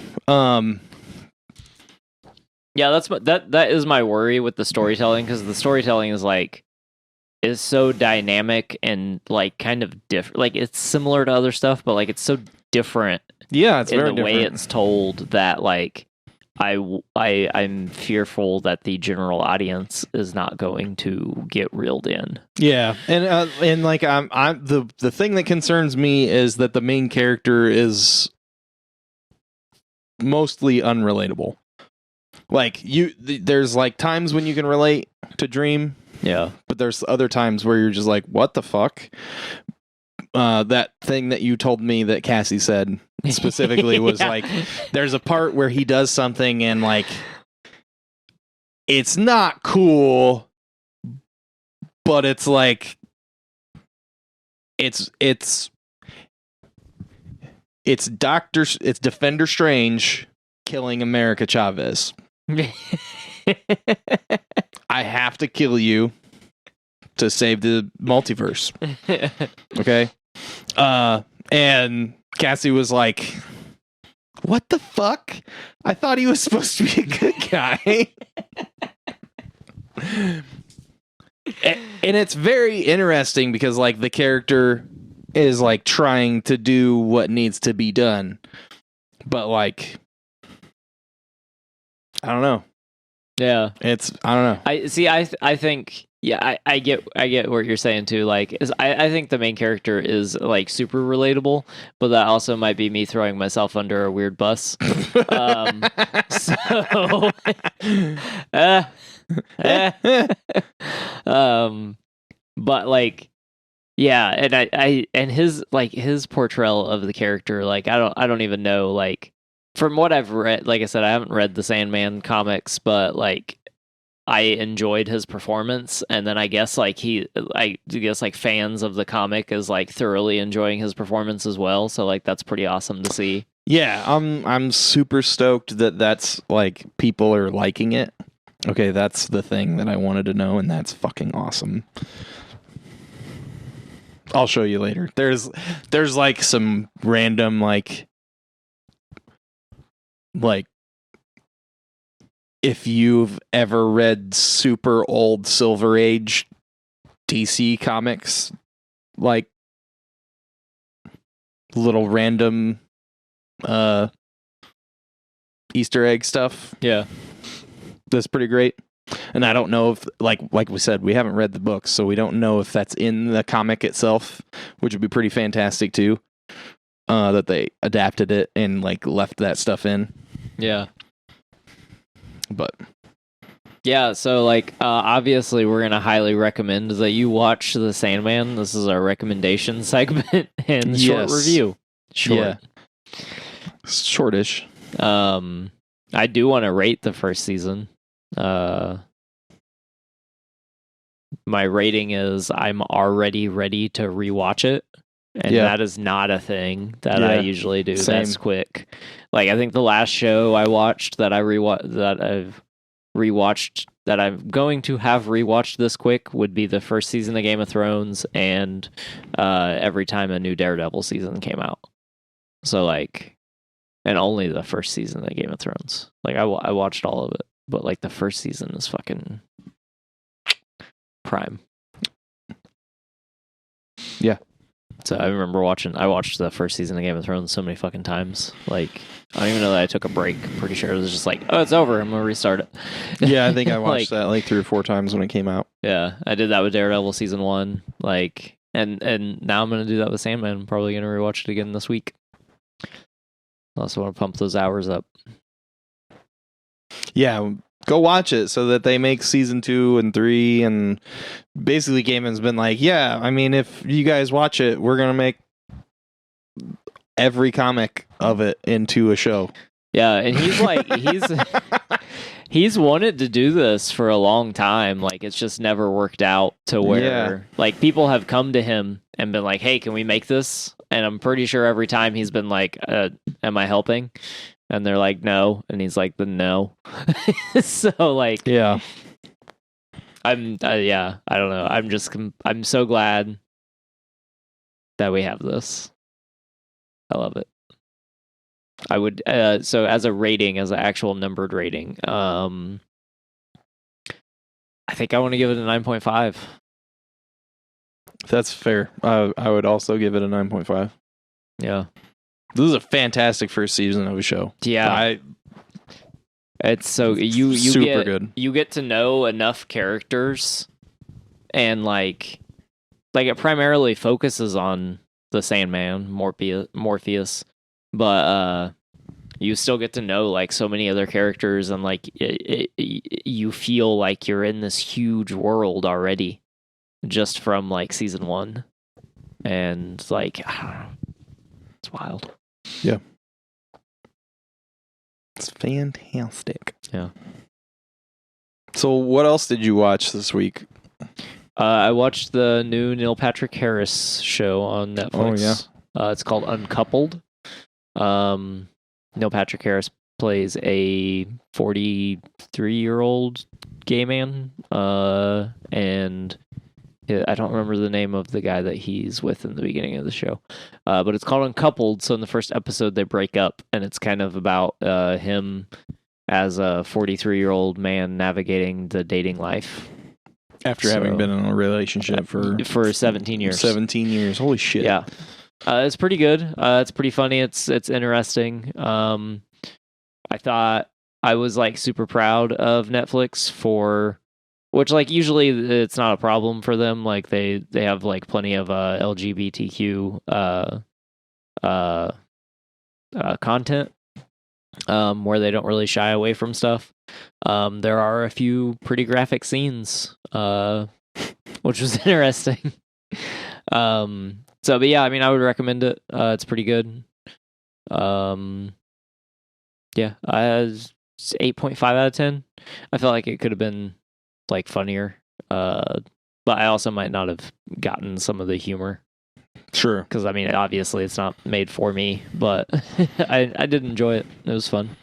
Speaker 2: Yeah, that is my worry with the storytelling, because the storytelling is so dynamic and like kind of different. Like it's similar to other stuff, but like it's so different.
Speaker 1: Yeah, it's
Speaker 2: in
Speaker 1: very
Speaker 2: the
Speaker 1: different.
Speaker 2: way it's told that like I'm fearful that the general audience is not going to get reeled in.
Speaker 1: Yeah, and like I'm the thing that concerns me is that the main character is mostly unrelatable. Like there's like times when you can relate to Dream.
Speaker 2: Yeah.
Speaker 1: But there's other times where you're just like, what the fuck? That thing that you told me that Cassie said specifically was like, there's a part where he does something and like, it's not cool, but it's like, it's Defender Strange killing America Chavez. I have to kill you to save the multiverse. Okay? And Cassie was like, what the fuck? I thought he was supposed to be a good guy. And it's very interesting because like the character is like trying to do what needs to be done. But like, I don't know.
Speaker 2: Yeah.
Speaker 1: I don't know.
Speaker 2: I think yeah, I get what you're saying too. Like I think the main character is like super relatable, but that also might be me throwing myself under a weird bus. But like yeah, and his portrayal of the character, like I don't even know, like from what I've read, like I said, I haven't read the Sandman comics, but like I enjoyed his performance, and then I guess like fans of the comic is like thoroughly enjoying his performance as well. So like that's pretty awesome to see.
Speaker 1: Yeah, I'm super stoked that that's like people are liking it. Okay, that's the thing that I wanted to know, and that's fucking awesome. I'll show you later. There's like some random like if you've ever read super old Silver Age DC comics, like little random Easter egg stuff.
Speaker 2: Yeah.
Speaker 1: That's pretty great. And I don't know if like we said, we haven't read the books, so we don't know if that's in the comic itself, which would be pretty fantastic too. That they adapted it and like left that stuff in.
Speaker 2: Yeah.
Speaker 1: But
Speaker 2: yeah, so like obviously we're gonna highly recommend that you watch the Sandman. This is our recommendation segment and short review. Short.
Speaker 1: Yeah. Shortish.
Speaker 2: I do want to rate the first season. My rating is I'm already ready to rewatch it. And that is not a thing that I usually do.
Speaker 1: Same.
Speaker 2: That's quick. Like, I think the last show I watched that I've rewatched that I'm going to have rewatched this quick would be the first season of Game of Thrones, and every time a new Daredevil season came out. So like, and only the first season of Game of Thrones. Like I watched all of it, but like the first season is fucking prime.
Speaker 1: Yeah.
Speaker 2: So I remember I watched the first season of Game of Thrones so many fucking times. Like, I don't even know that I took a break. I'm pretty sure it was just like, oh, it's over. I'm going to restart it.
Speaker 1: Yeah, I think I watched that like 3 or 4 times when it came out.
Speaker 2: Yeah, I did that with Daredevil season 1. Like, and now I'm going to do that with Sandman. I'm probably going to rewatch it again this week. I also want to pump those hours up.
Speaker 1: Yeah, go watch it so that they make season 2 and 3, and basically Gaiman's been like, yeah, I mean, if you guys watch it, we're gonna make every comic of it into a show.
Speaker 2: Yeah, and he's like, he's wanted to do this for a long time. Like, it's just never worked out to where like people have come to him and been like, hey, can we make this? And I'm pretty sure every time he's been like, am I helping? And they're like, no. And he's like, then no. So like,
Speaker 1: yeah,
Speaker 2: I don't know. I'm so glad that we have this. I love it. I would, so as a rating, as an actual numbered rating, I think I want to give it a 9.5.
Speaker 1: that's fair. I would also give it a 9.5.
Speaker 2: Yeah.
Speaker 1: This is a fantastic first season of a show.
Speaker 2: Yeah. It's so you
Speaker 1: super good.
Speaker 2: You get to know enough characters, and like it primarily focuses on the Sandman, Morpheus, but you still get to know like so many other characters, and like you feel like you're in this huge world already, just from like season 1, and like I don't know, it's wild.
Speaker 1: Yeah. It's fantastic.
Speaker 2: Yeah.
Speaker 1: So what else did you watch this week?
Speaker 2: I watched the new Neil Patrick Harris show on Netflix. Oh, yeah. It's called Uncoupled. Neil Patrick Harris plays a 43-year-old gay man, and I don't remember the name of the guy that he's with in the beginning of the show, but it's called Uncoupled. So in the first episode, they break up, and it's kind of about him as a 43-year-old man navigating the dating life
Speaker 1: after having been in a relationship for
Speaker 2: 17 years.
Speaker 1: 17 years. Holy shit!
Speaker 2: Yeah, it's pretty good. It's pretty funny. It's interesting. I thought I was like super proud of Netflix for. Which, like, usually it's not a problem for them. Like, they have, like, plenty of LGBTQ content where they don't really shy away from stuff. There are a few pretty graphic scenes, which was interesting. But yeah, I mean, I would recommend it. It's pretty good. Yeah, I 8.5 out of 10. I felt like it could have been like funnier, but I also might not have gotten some of the humor.
Speaker 1: Sure,
Speaker 2: because I mean, obviously, it's not made for me, but I did enjoy it. It was fun.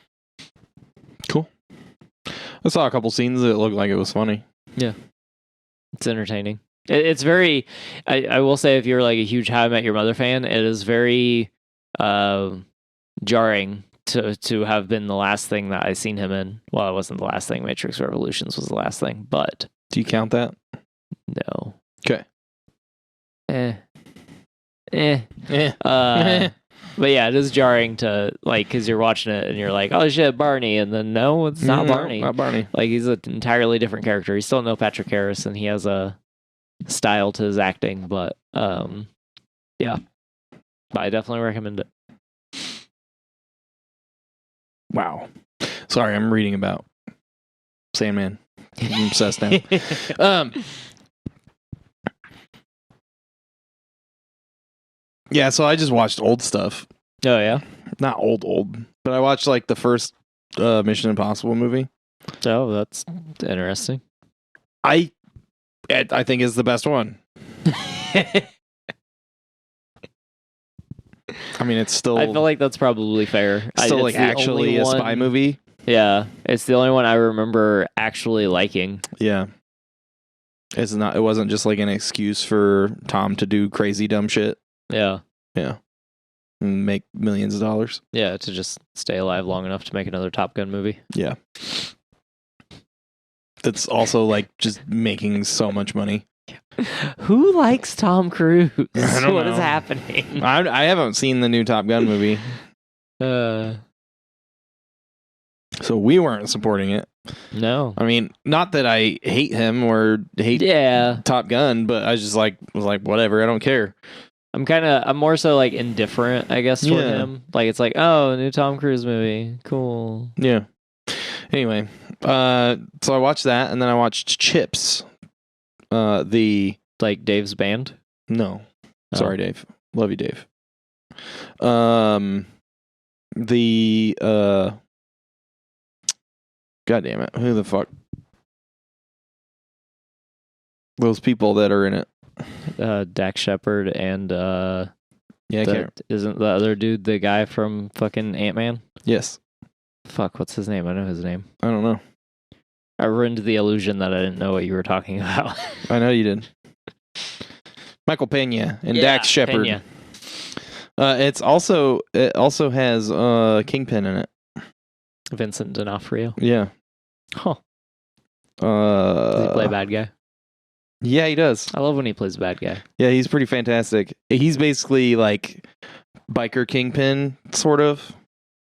Speaker 1: Cool. I saw a couple scenes that looked like it was funny.
Speaker 2: Yeah, it's entertaining. It's very. I will say, if you're like a huge How I Met Your Mother fan, it is very jarring to have been the last thing that I seen him in. Well, it wasn't the last thing. Matrix Revolutions was the last thing, but
Speaker 1: do you count that?
Speaker 2: No.
Speaker 1: Okay.
Speaker 2: But yeah, it is jarring to like because you're watching it and you're like, oh shit, Barney, and then no, it's not Barney.
Speaker 1: Not Barney.
Speaker 2: Like he's an entirely different character. He's still Neil Patrick Harris, and he has a style to his acting, but yeah. But I definitely recommend it.
Speaker 1: Wow. Sorry, I'm reading about Sandman. I'm obsessed now. Yeah, so I just watched old stuff.
Speaker 2: Oh, yeah?
Speaker 1: Not old, but I watched like the first Mission Impossible movie.
Speaker 2: Oh, that's interesting.
Speaker 1: I think it's the best one. I mean, it's still.
Speaker 2: I feel like that's probably fair.
Speaker 1: Still,
Speaker 2: It's
Speaker 1: like,
Speaker 2: the
Speaker 1: actually
Speaker 2: only
Speaker 1: a
Speaker 2: one-
Speaker 1: spy movie.
Speaker 2: Yeah, it's the only one I remember actually liking.
Speaker 1: Yeah. It's not. It wasn't just like an excuse for Tom to do crazy dumb shit.
Speaker 2: Yeah.
Speaker 1: Yeah. And make millions of dollars.
Speaker 2: Yeah, to just stay alive long enough to make another Top Gun movie.
Speaker 1: Yeah. That's also like just making so much money.
Speaker 2: Who likes Tom Cruise?
Speaker 1: I don't
Speaker 2: What is
Speaker 1: know.
Speaker 2: happening?
Speaker 1: I haven't seen the new Top Gun movie, so we weren't supporting it.
Speaker 2: No.
Speaker 1: I mean, not that I hate him or hate
Speaker 2: Yeah.
Speaker 1: Top Gun, but I just was like, whatever, I don't care.
Speaker 2: I'm more so like indifferent, I guess, toward
Speaker 1: Yeah.
Speaker 2: him. Like, it's like, oh, a new Tom Cruise movie. Cool.
Speaker 1: Yeah. Anyway, so I watched that, and then I watched Chips.
Speaker 2: Like Dave's band.
Speaker 1: No,
Speaker 2: Oh.
Speaker 1: sorry, Dave. Love you, Dave. God damn it, who the fuck? Those people that are in it.
Speaker 2: Dax Shepard and
Speaker 1: Yeah, I can't.
Speaker 2: isn't the other dude the guy from fucking Ant-Man?
Speaker 1: Yes,
Speaker 2: Fuck, what's his name? I know his name.
Speaker 1: I don't know.
Speaker 2: I ruined the illusion that I didn't know what you were talking about.
Speaker 1: I know you did. Michael Pena and Dax Shepard.
Speaker 2: Pena.
Speaker 1: It also has Kingpin in it.
Speaker 2: Vincent D'Onofrio.
Speaker 1: Yeah.
Speaker 2: Huh. Does he play a bad guy?
Speaker 1: Yeah, he does.
Speaker 2: I love when he plays a bad guy.
Speaker 1: Yeah, he's pretty fantastic. He's basically like biker Kingpin, sort of.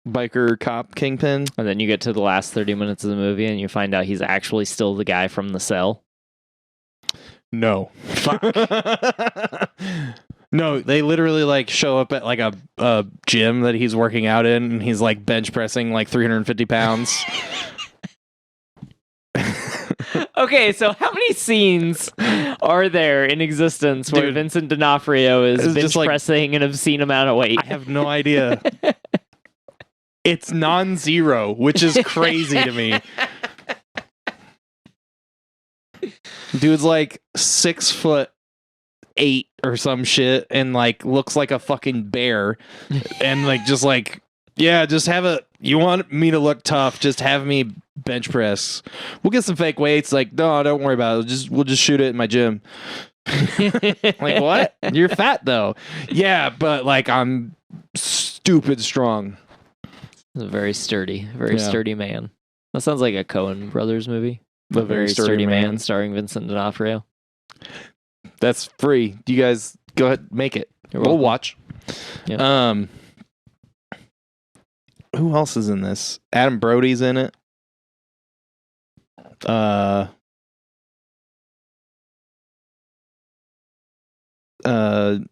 Speaker 1: Biker cop Kingpin.
Speaker 2: And then you get to the last 30 minutes of the movie and you find out he's actually still the guy from the cell.
Speaker 1: No. No, they literally like show up at like a gym that he's working out in, and he's like bench pressing like 350 pounds.
Speaker 2: Okay, so how many scenes are there in existence where
Speaker 1: Dude,
Speaker 2: Vincent D'Onofrio is
Speaker 1: it's
Speaker 2: bench
Speaker 1: just like-
Speaker 2: pressing an obscene amount of weight?
Speaker 1: I have no idea. It's non-zero, which is crazy to me. Dude's like 6'8" or some shit, and like looks like a fucking bear, and like just like, yeah, just have a. You want me to look tough? Just have me bench press. We'll get some fake weights. Like, no, don't worry about it. We'll just shoot it in my gym. Like, what? You're fat though. Yeah, but like I'm stupid strong.
Speaker 2: He's a very sturdy
Speaker 1: Yeah.
Speaker 2: sturdy man. That sounds like a Coen Brothers movie.
Speaker 1: The
Speaker 2: A very sturdy man starring Vincent D'Onofrio.
Speaker 1: That's free. You guys go ahead, make it.
Speaker 2: You're
Speaker 1: We'll
Speaker 2: welcome.
Speaker 1: watch.
Speaker 2: Yeah.
Speaker 1: Who else is in this? Adam Brody's in it.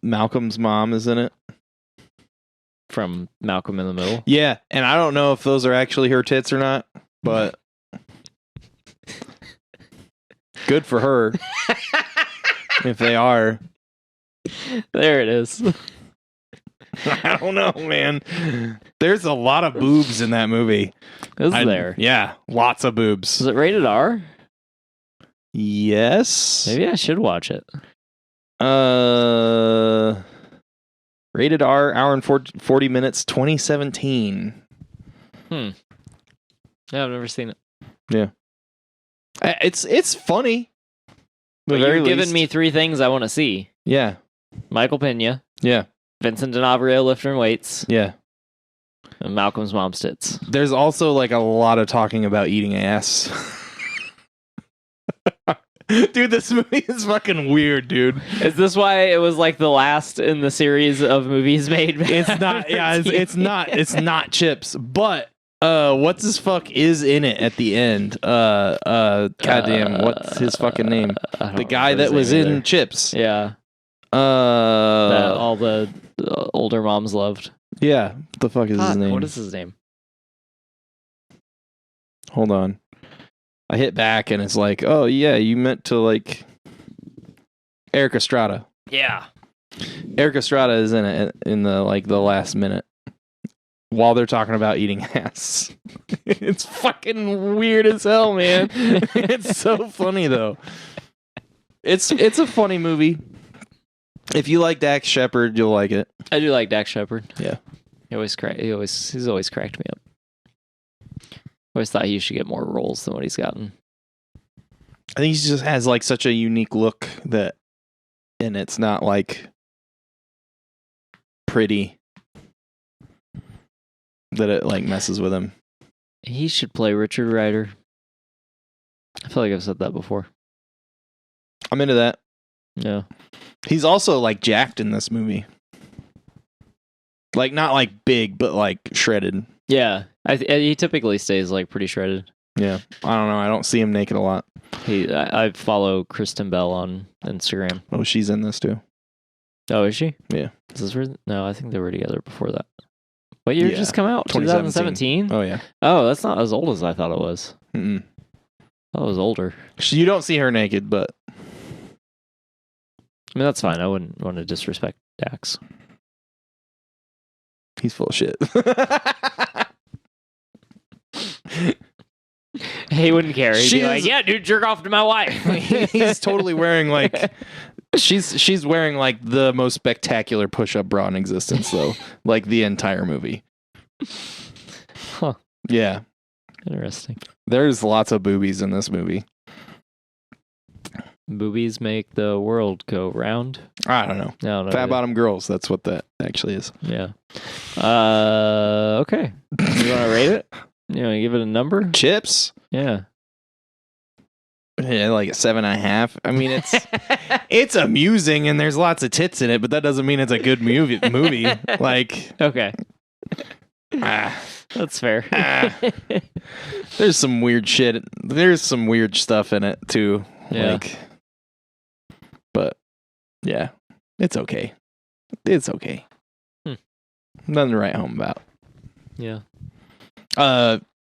Speaker 1: Malcolm's mom is in it.
Speaker 2: From Malcolm in the Middle.
Speaker 1: Yeah, and I don't know if those are actually her tits or not, but good for her if they are.
Speaker 2: There it is.
Speaker 1: I don't know, man. There's a lot of boobs in that movie.
Speaker 2: Is there?
Speaker 1: Yeah, lots of boobs.
Speaker 2: Is it rated R?
Speaker 1: Yes.
Speaker 2: Maybe I should watch it.
Speaker 1: Rated R, hour and 40 minutes, 2017.
Speaker 2: Yeah, I've never seen it.
Speaker 1: It's funny.
Speaker 2: But you've given me three things I want to see.
Speaker 1: Yeah.
Speaker 2: Michael Pena,
Speaker 1: Yeah.
Speaker 2: Vincent D'Onofrio lifting weights,
Speaker 1: Yeah.
Speaker 2: and Malcolm's mom's tits.
Speaker 1: There's also like a lot of talking about eating ass. Dude, this movie is fucking weird, dude.
Speaker 2: Is this why it was like the last in the series of movies made?
Speaker 1: It's not. Yeah, it's not. It's not Chips. But what's his fuck is in it at the end. Goddamn, what's his fucking name? The guy that was in Chips.
Speaker 2: Yeah. That all the older moms loved.
Speaker 1: Yeah. What the fuck is his name?
Speaker 2: What is his name?
Speaker 1: Hold on. I hit back and it's like, oh yeah, you meant to like Eric Estrada.
Speaker 2: Yeah.
Speaker 1: Eric Estrada is in it in the last minute while they're talking about eating ass. It's fucking weird as hell, man. It's so funny though. It's a funny movie. If you like Dax Shepard, you'll like it.
Speaker 2: I do like Dax Shepard.
Speaker 1: Yeah.
Speaker 2: He's always cracked me up. Always thought he should get more roles than what he's gotten.
Speaker 1: I think he just has like such a unique look that, and it's not like pretty, that it like messes with him.
Speaker 2: He should play Richard Rider. I feel like I've said that before.
Speaker 1: I'm into that.
Speaker 2: Yeah.
Speaker 1: He's also like jacked in this movie. Like not like big, but like shredded.
Speaker 2: Yeah. He typically stays like pretty shredded.
Speaker 1: Yeah. I don't know. I don't see him naked a lot.
Speaker 2: I follow Kristen Bell on Instagram.
Speaker 1: Oh, she's in this too.
Speaker 2: Oh, is she?
Speaker 1: Yeah.
Speaker 2: Is this where? No, I think they were together before that. What year did just come out?
Speaker 1: 2017.
Speaker 2: 2017?
Speaker 1: Oh, yeah.
Speaker 2: Oh, that's not as old as I thought it was.
Speaker 1: Mm-mm.
Speaker 2: I thought it was older.
Speaker 1: You don't see her naked, but
Speaker 2: I mean, that's fine. I wouldn't want to disrespect Dax.
Speaker 1: he's full of shit.
Speaker 2: He wouldn't care. He'd
Speaker 1: She
Speaker 2: be like,
Speaker 1: is-
Speaker 2: yeah, dude, jerk off to my wife.
Speaker 1: He's totally wearing like she's wearing like the most spectacular push-up bra in existence though, like the entire movie.
Speaker 2: Huh.
Speaker 1: Yeah.
Speaker 2: Interesting.
Speaker 1: There's lots of boobies in this movie.
Speaker 2: Boobies make the world go round.
Speaker 1: I don't know.
Speaker 2: No,
Speaker 1: Fat bottom girls, that's what that actually is.
Speaker 2: Yeah. Okay. You want to rate it? You want to give it a number?
Speaker 1: Chips?
Speaker 2: Yeah.
Speaker 1: Yeah, like a 7.5. I mean, it's amusing and there's lots of tits in it, but that doesn't mean it's a good movie. Like,
Speaker 2: Okay. That's fair.
Speaker 1: there's some weird shit. There's some weird stuff in it too.
Speaker 2: Yeah.
Speaker 1: Like, but yeah, it's okay. It's okay. Nothing to write home about.
Speaker 2: Yeah.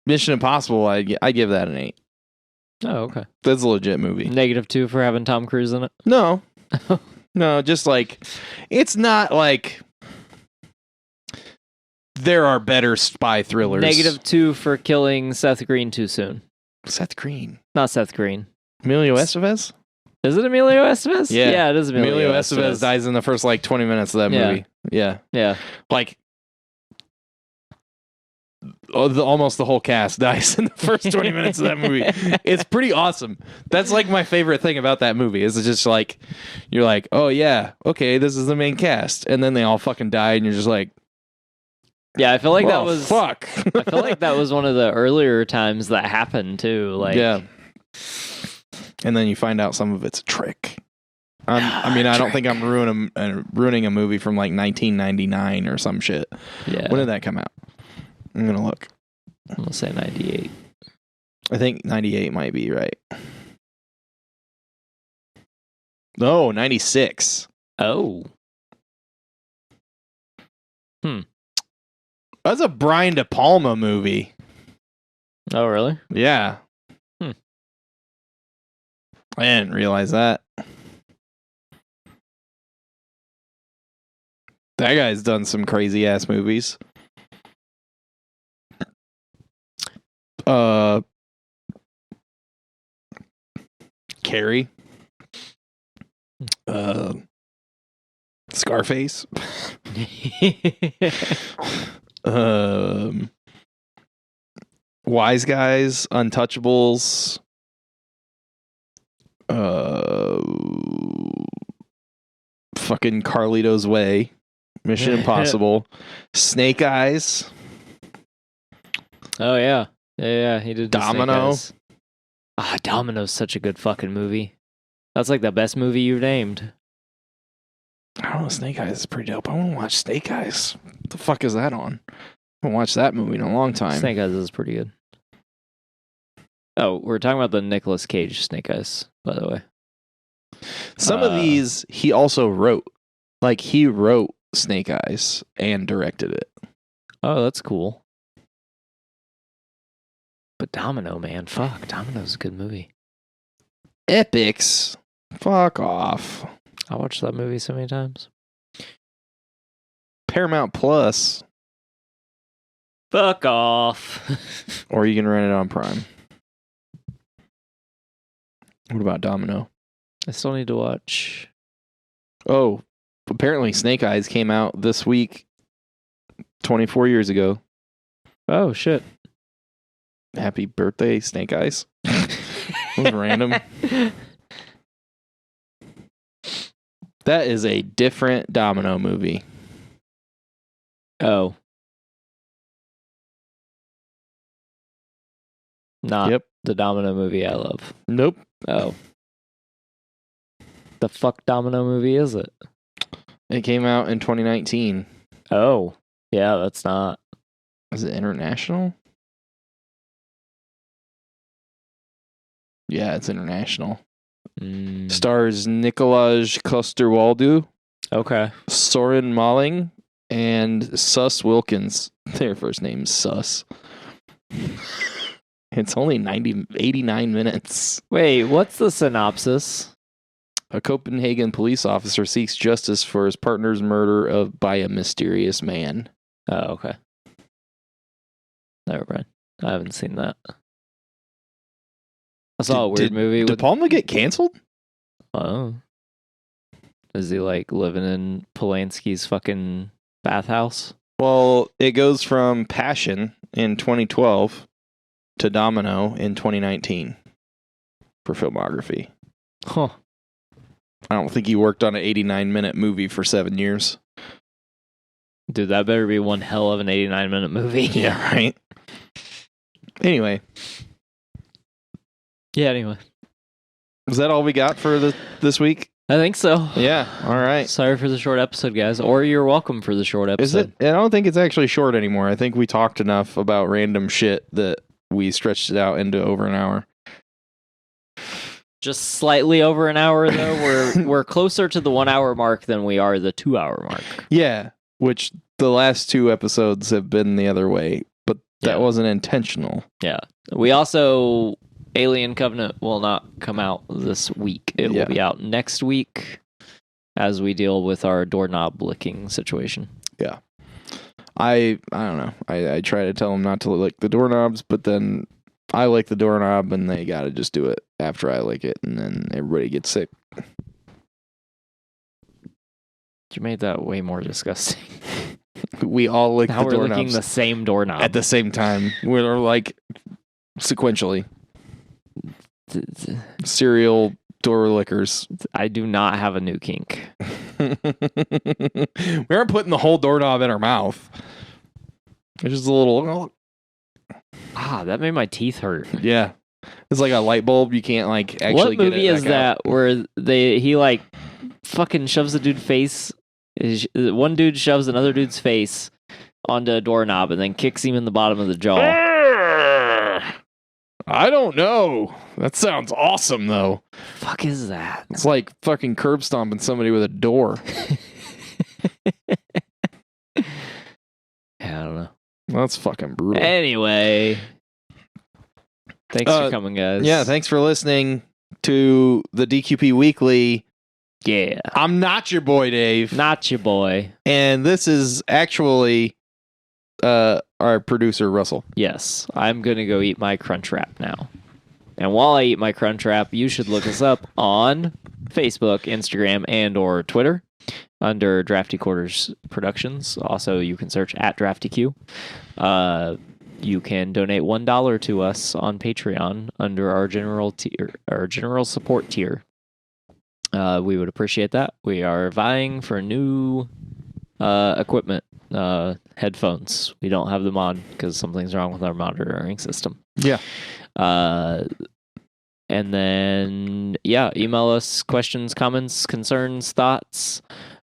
Speaker 1: Mission Impossible, I give that an 8.
Speaker 2: Oh, okay.
Speaker 1: That's a legit movie.
Speaker 2: -2 for having Tom Cruise in it.
Speaker 1: No. No, just like, it's not like there are better spy thrillers.
Speaker 2: -2 for killing Seth Green too soon.
Speaker 1: Seth Green.
Speaker 2: Not Seth Green.
Speaker 1: Emilio Estevez?
Speaker 2: Is it Emilio Estevez?
Speaker 1: Yeah.
Speaker 2: It is Emilio
Speaker 1: Estevez dies in the first like 20 minutes of that
Speaker 2: Yeah.
Speaker 1: movie. Yeah.
Speaker 2: Yeah.
Speaker 1: Like, almost the whole cast dies in the first 20 minutes of that movie. It's pretty awesome. That's like my favorite thing about that movie is it's just like, you're like, oh yeah, okay, this is the main cast. And then they all fucking die and you're just like,
Speaker 2: Yeah, I feel like that
Speaker 1: "Oh,
Speaker 2: was
Speaker 1: fuck.
Speaker 2: I feel like that was one of the earlier times that happened too. Like,
Speaker 1: yeah. And then you find out some of it's a trick. I mean, I don't think I'm ruining a movie from like 1999 or some shit.
Speaker 2: Yeah.
Speaker 1: When did that come out? I'm gonna look.
Speaker 2: I'm gonna say 98.
Speaker 1: I think 98 might be right. No, 96.
Speaker 2: Oh.
Speaker 1: That's a Brian De Palma movie.
Speaker 2: Oh, really?
Speaker 1: Yeah.
Speaker 2: I
Speaker 1: didn't realize that. That guy's done some crazy ass movies. Carrie. Scarface. Wise Guys, Untouchables. Fucking Carlito's Way. Mission Impossible. Snake Eyes.
Speaker 2: Oh yeah. Yeah, he did
Speaker 1: Domino.
Speaker 2: Domino's such a good fucking movie. That's like the best movie you've named.
Speaker 1: I don't know, Snake Eyes is pretty dope. I want to watch Snake Eyes. What the fuck is that on? I haven't watched that movie in a long time.
Speaker 2: Snake Eyes is pretty good. Oh, we're talking about the Nicolas Cage Snake Eyes, by the way.
Speaker 1: Some of these he also wrote. Like he wrote Snake Eyes and directed it.
Speaker 2: Oh, that's cool. But Domino, man, fuck. Domino's a good movie.
Speaker 1: Epics. Fuck off.
Speaker 2: I watched that movie so many times.
Speaker 1: Paramount Plus.
Speaker 2: Fuck off.
Speaker 1: Or you can rent it on Prime. What about Domino?
Speaker 2: I still need to watch.
Speaker 1: Oh, apparently Snake Eyes came out this week, 24 years ago.
Speaker 2: Oh, shit.
Speaker 1: Happy birthday, Snake Eyes. That was random. That is a different Domino movie.
Speaker 2: Oh. Not the Domino movie I love.
Speaker 1: Nope.
Speaker 2: Oh. The fuck Domino movie is it?
Speaker 1: It came out in 2019.
Speaker 2: Oh. Yeah, that's not.
Speaker 1: Is it international? Yeah, it's international. Stars Nikolaj Coster-Waldau,
Speaker 2: Okay.
Speaker 1: Soren Malling, and Sus Wilkins. Their first name's Sus. It's only 89 minutes.
Speaker 2: Wait, what's the synopsis?
Speaker 1: A Copenhagen police officer seeks justice for his partner's murder by a mysterious man.
Speaker 2: Oh, okay. Never mind. I haven't seen that. I saw a weird movie.
Speaker 1: Did De Palma get canceled?
Speaker 2: Oh. Is he like living in Polanski's fucking bathhouse?
Speaker 1: Well, it goes from Passion in 2012 to Domino in 2019 for filmography.
Speaker 2: Huh.
Speaker 1: I don't think he worked on an 89-minute movie for 7 years.
Speaker 2: Dude, that better be one hell of an 89-minute movie.
Speaker 1: Yeah, right? Anyway.
Speaker 2: Yeah, anyway.
Speaker 1: Is that all we got for this week?
Speaker 2: I think so.
Speaker 1: Yeah, all right.
Speaker 2: Sorry for the short episode, guys. Or you're welcome for the short episode.
Speaker 1: Is it? I don't think it's actually short anymore. I think we talked enough about random shit that we stretched it out into over an hour.
Speaker 2: Just slightly over an hour, though. We're closer to the 1 hour mark than we are the 2 hour mark.
Speaker 1: Yeah, which the last 2 episodes have been the other way, but that wasn't intentional.
Speaker 2: Yeah. We also... Alien Covenant will not come out this week. It will be out next week as we deal with our doorknob licking situation.
Speaker 1: Yeah. I don't know. I try to tell them not to lick the doorknobs, but then I lick the doorknob and they got to just do it after I lick it, and then everybody gets sick.
Speaker 2: You made that way more disgusting.
Speaker 1: We all lick the doorknobs.
Speaker 2: Now we're licking the same doorknob.
Speaker 1: At the same time. We're like sequentially. Serial door lickers.
Speaker 2: I do not have a new kink.
Speaker 1: We aren't putting the whole doorknob in our mouth. It's just a little.
Speaker 2: That made my teeth hurt.
Speaker 1: Yeah, it's like a light bulb. You can't like actually.
Speaker 2: What movie is that where he like fucking shoves a dude's face? One dude shoves another dude's face onto a doorknob and then kicks him in the bottom of the jaw.
Speaker 1: I don't know. That sounds awesome, though.
Speaker 2: Fuck is that?
Speaker 1: It's like fucking curb stomping somebody with a door.
Speaker 2: Yeah, I don't know.
Speaker 1: That's fucking brutal.
Speaker 2: Anyway, thanks for coming, guys.
Speaker 1: Yeah, thanks for listening to the DQP Weekly.
Speaker 2: Yeah.
Speaker 1: I'm not your boy, Dave.
Speaker 2: Not your boy.
Speaker 1: And this is actually our producer, Russell.
Speaker 2: Yes, I'm going to go eat my Crunch Wrap now. And while I eat my Crunch Wrap, you should look us up on Facebook, Instagram, and or Twitter under Drafty Quarters Productions. Also, you can search at DraftyQ. You can donate $1 to us on Patreon under our general tier, our general support tier. We would appreciate that. We are vying for new equipment. Headphones. We don't have them on because something's wrong with our monitoring system.
Speaker 1: Yeah.
Speaker 2: And then, email us questions, comments, concerns, thoughts,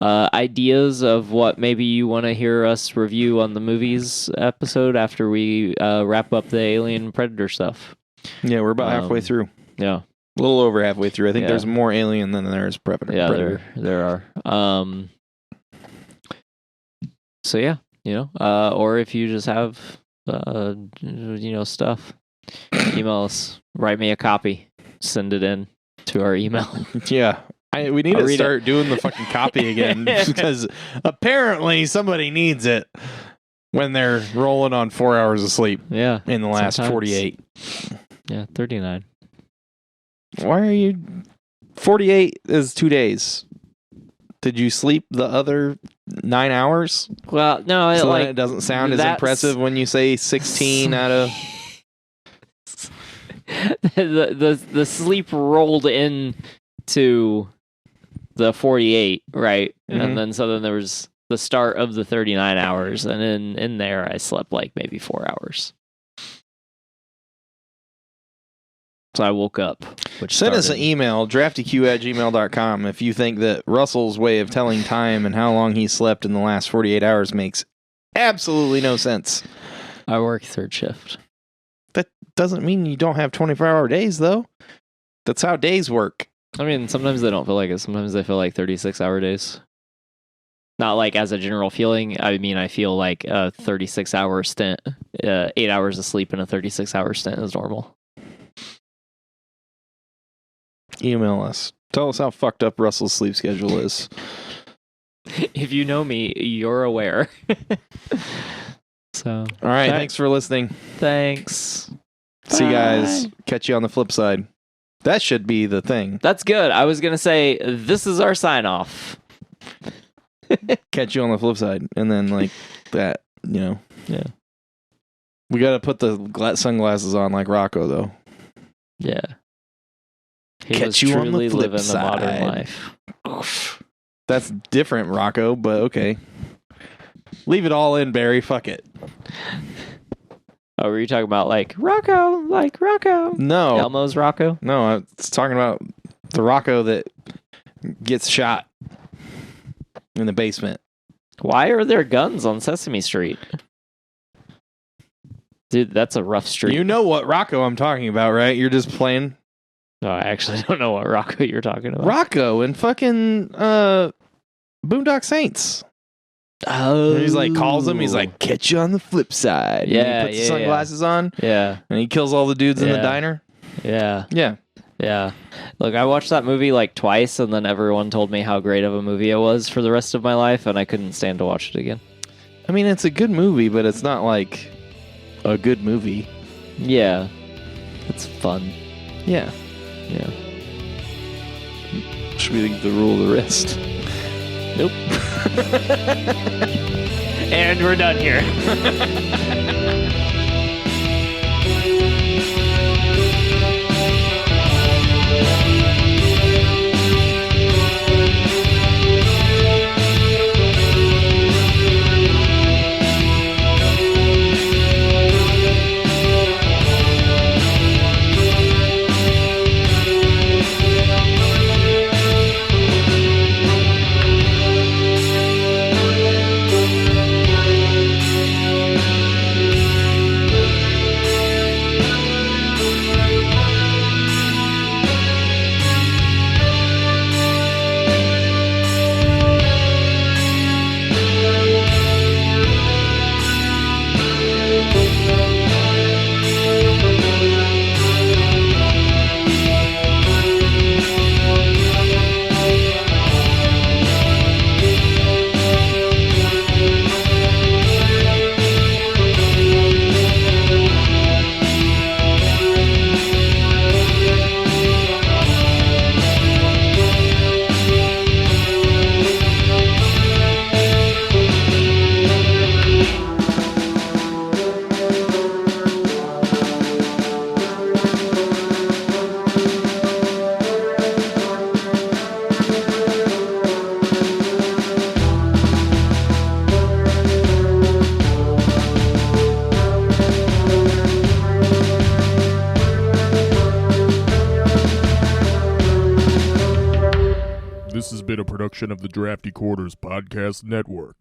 Speaker 2: ideas of what maybe you want to hear us review on the movies episode after we wrap up the Alien Predator stuff.
Speaker 1: Yeah, we're about halfway through.
Speaker 2: Yeah.
Speaker 1: A little over halfway through. I think there's more Alien than there is Predator.
Speaker 2: Yeah, there are. So yeah, or if you just have, stuff, email us, write me a copy, send it in to our email.
Speaker 1: Yeah. We need to start doing the fucking copy again because apparently somebody needs it when they're rolling on 4 hours of sleep.
Speaker 2: Yeah.
Speaker 1: In the last 48.
Speaker 2: Yeah, 39.
Speaker 1: Why are you... 48 is 2 days. Did you sleep the other 9 hours?
Speaker 2: Well, no,
Speaker 1: So then it doesn't sound as impressive when you say 16 out of...
Speaker 2: the sleep rolled in to the 48, right? And then there was the start of the 39 hours, and in there I slept like maybe 4 hours. So I woke up.
Speaker 1: Send us an email, draftyq@gmail.com, if you think that Russell's way of telling time and how long he slept in the last 48 hours makes absolutely no sense.
Speaker 2: I work third shift.
Speaker 1: That doesn't mean you don't have 24-hour days, though. That's how days work.
Speaker 2: I mean, sometimes they don't feel like it. Sometimes they feel like 36-hour days. Not like as a general feeling. I mean, I feel like a 36-hour stint, 8 hours of sleep in a 36-hour stint is normal.
Speaker 1: Email us. Tell us how fucked up Russell's sleep schedule is.
Speaker 2: If you know me, you're aware. So,
Speaker 1: all right. Thanks for listening.
Speaker 2: Thanks.
Speaker 1: See you guys. Catch you on the flip side. That should be the thing.
Speaker 2: That's good. I was going to say, this is our sign off.
Speaker 1: Catch you on the flip side. And then like that, you know.
Speaker 2: Yeah.
Speaker 1: We got to put the sunglasses on like Rocco, though.
Speaker 2: Yeah. He
Speaker 1: Catch you on the flip
Speaker 2: living
Speaker 1: side.
Speaker 2: the modern life.
Speaker 1: That's different, Rocco, but okay. Leave it all in, Barry. Fuck it.
Speaker 2: Oh, were you talking about like Rocco?
Speaker 1: No.
Speaker 2: Elmo's Rocco?
Speaker 1: No, I was talking about the Rocco that gets shot in the basement.
Speaker 2: Why are there guns on Sesame Street? Dude, that's a rough street.
Speaker 1: You know what Rocco I'm talking about, right? You're just playing.
Speaker 2: No, I actually don't know what Rocco you're talking about.
Speaker 1: Rocco and fucking Boondock Saints.
Speaker 2: Oh.
Speaker 1: And he's like, calls him. He's like, catch you on the flip side.
Speaker 2: Yeah,
Speaker 1: and he puts the sunglasses on.
Speaker 2: Yeah.
Speaker 1: And he kills all the dudes in the diner.
Speaker 2: Yeah.
Speaker 1: Yeah.
Speaker 2: Yeah. Look, I watched that movie like twice, and then everyone told me how great of a movie it was for the rest of my life, and I couldn't stand to watch it again.
Speaker 1: I mean, it's a good movie, but it's not like a good movie.
Speaker 2: Yeah. It's fun.
Speaker 1: Yeah.
Speaker 2: Yeah.
Speaker 1: Should be the rule of the wrist.
Speaker 2: Nope. And we're done here.
Speaker 3: This has been a production of the Drafty Quarters Podcast Network.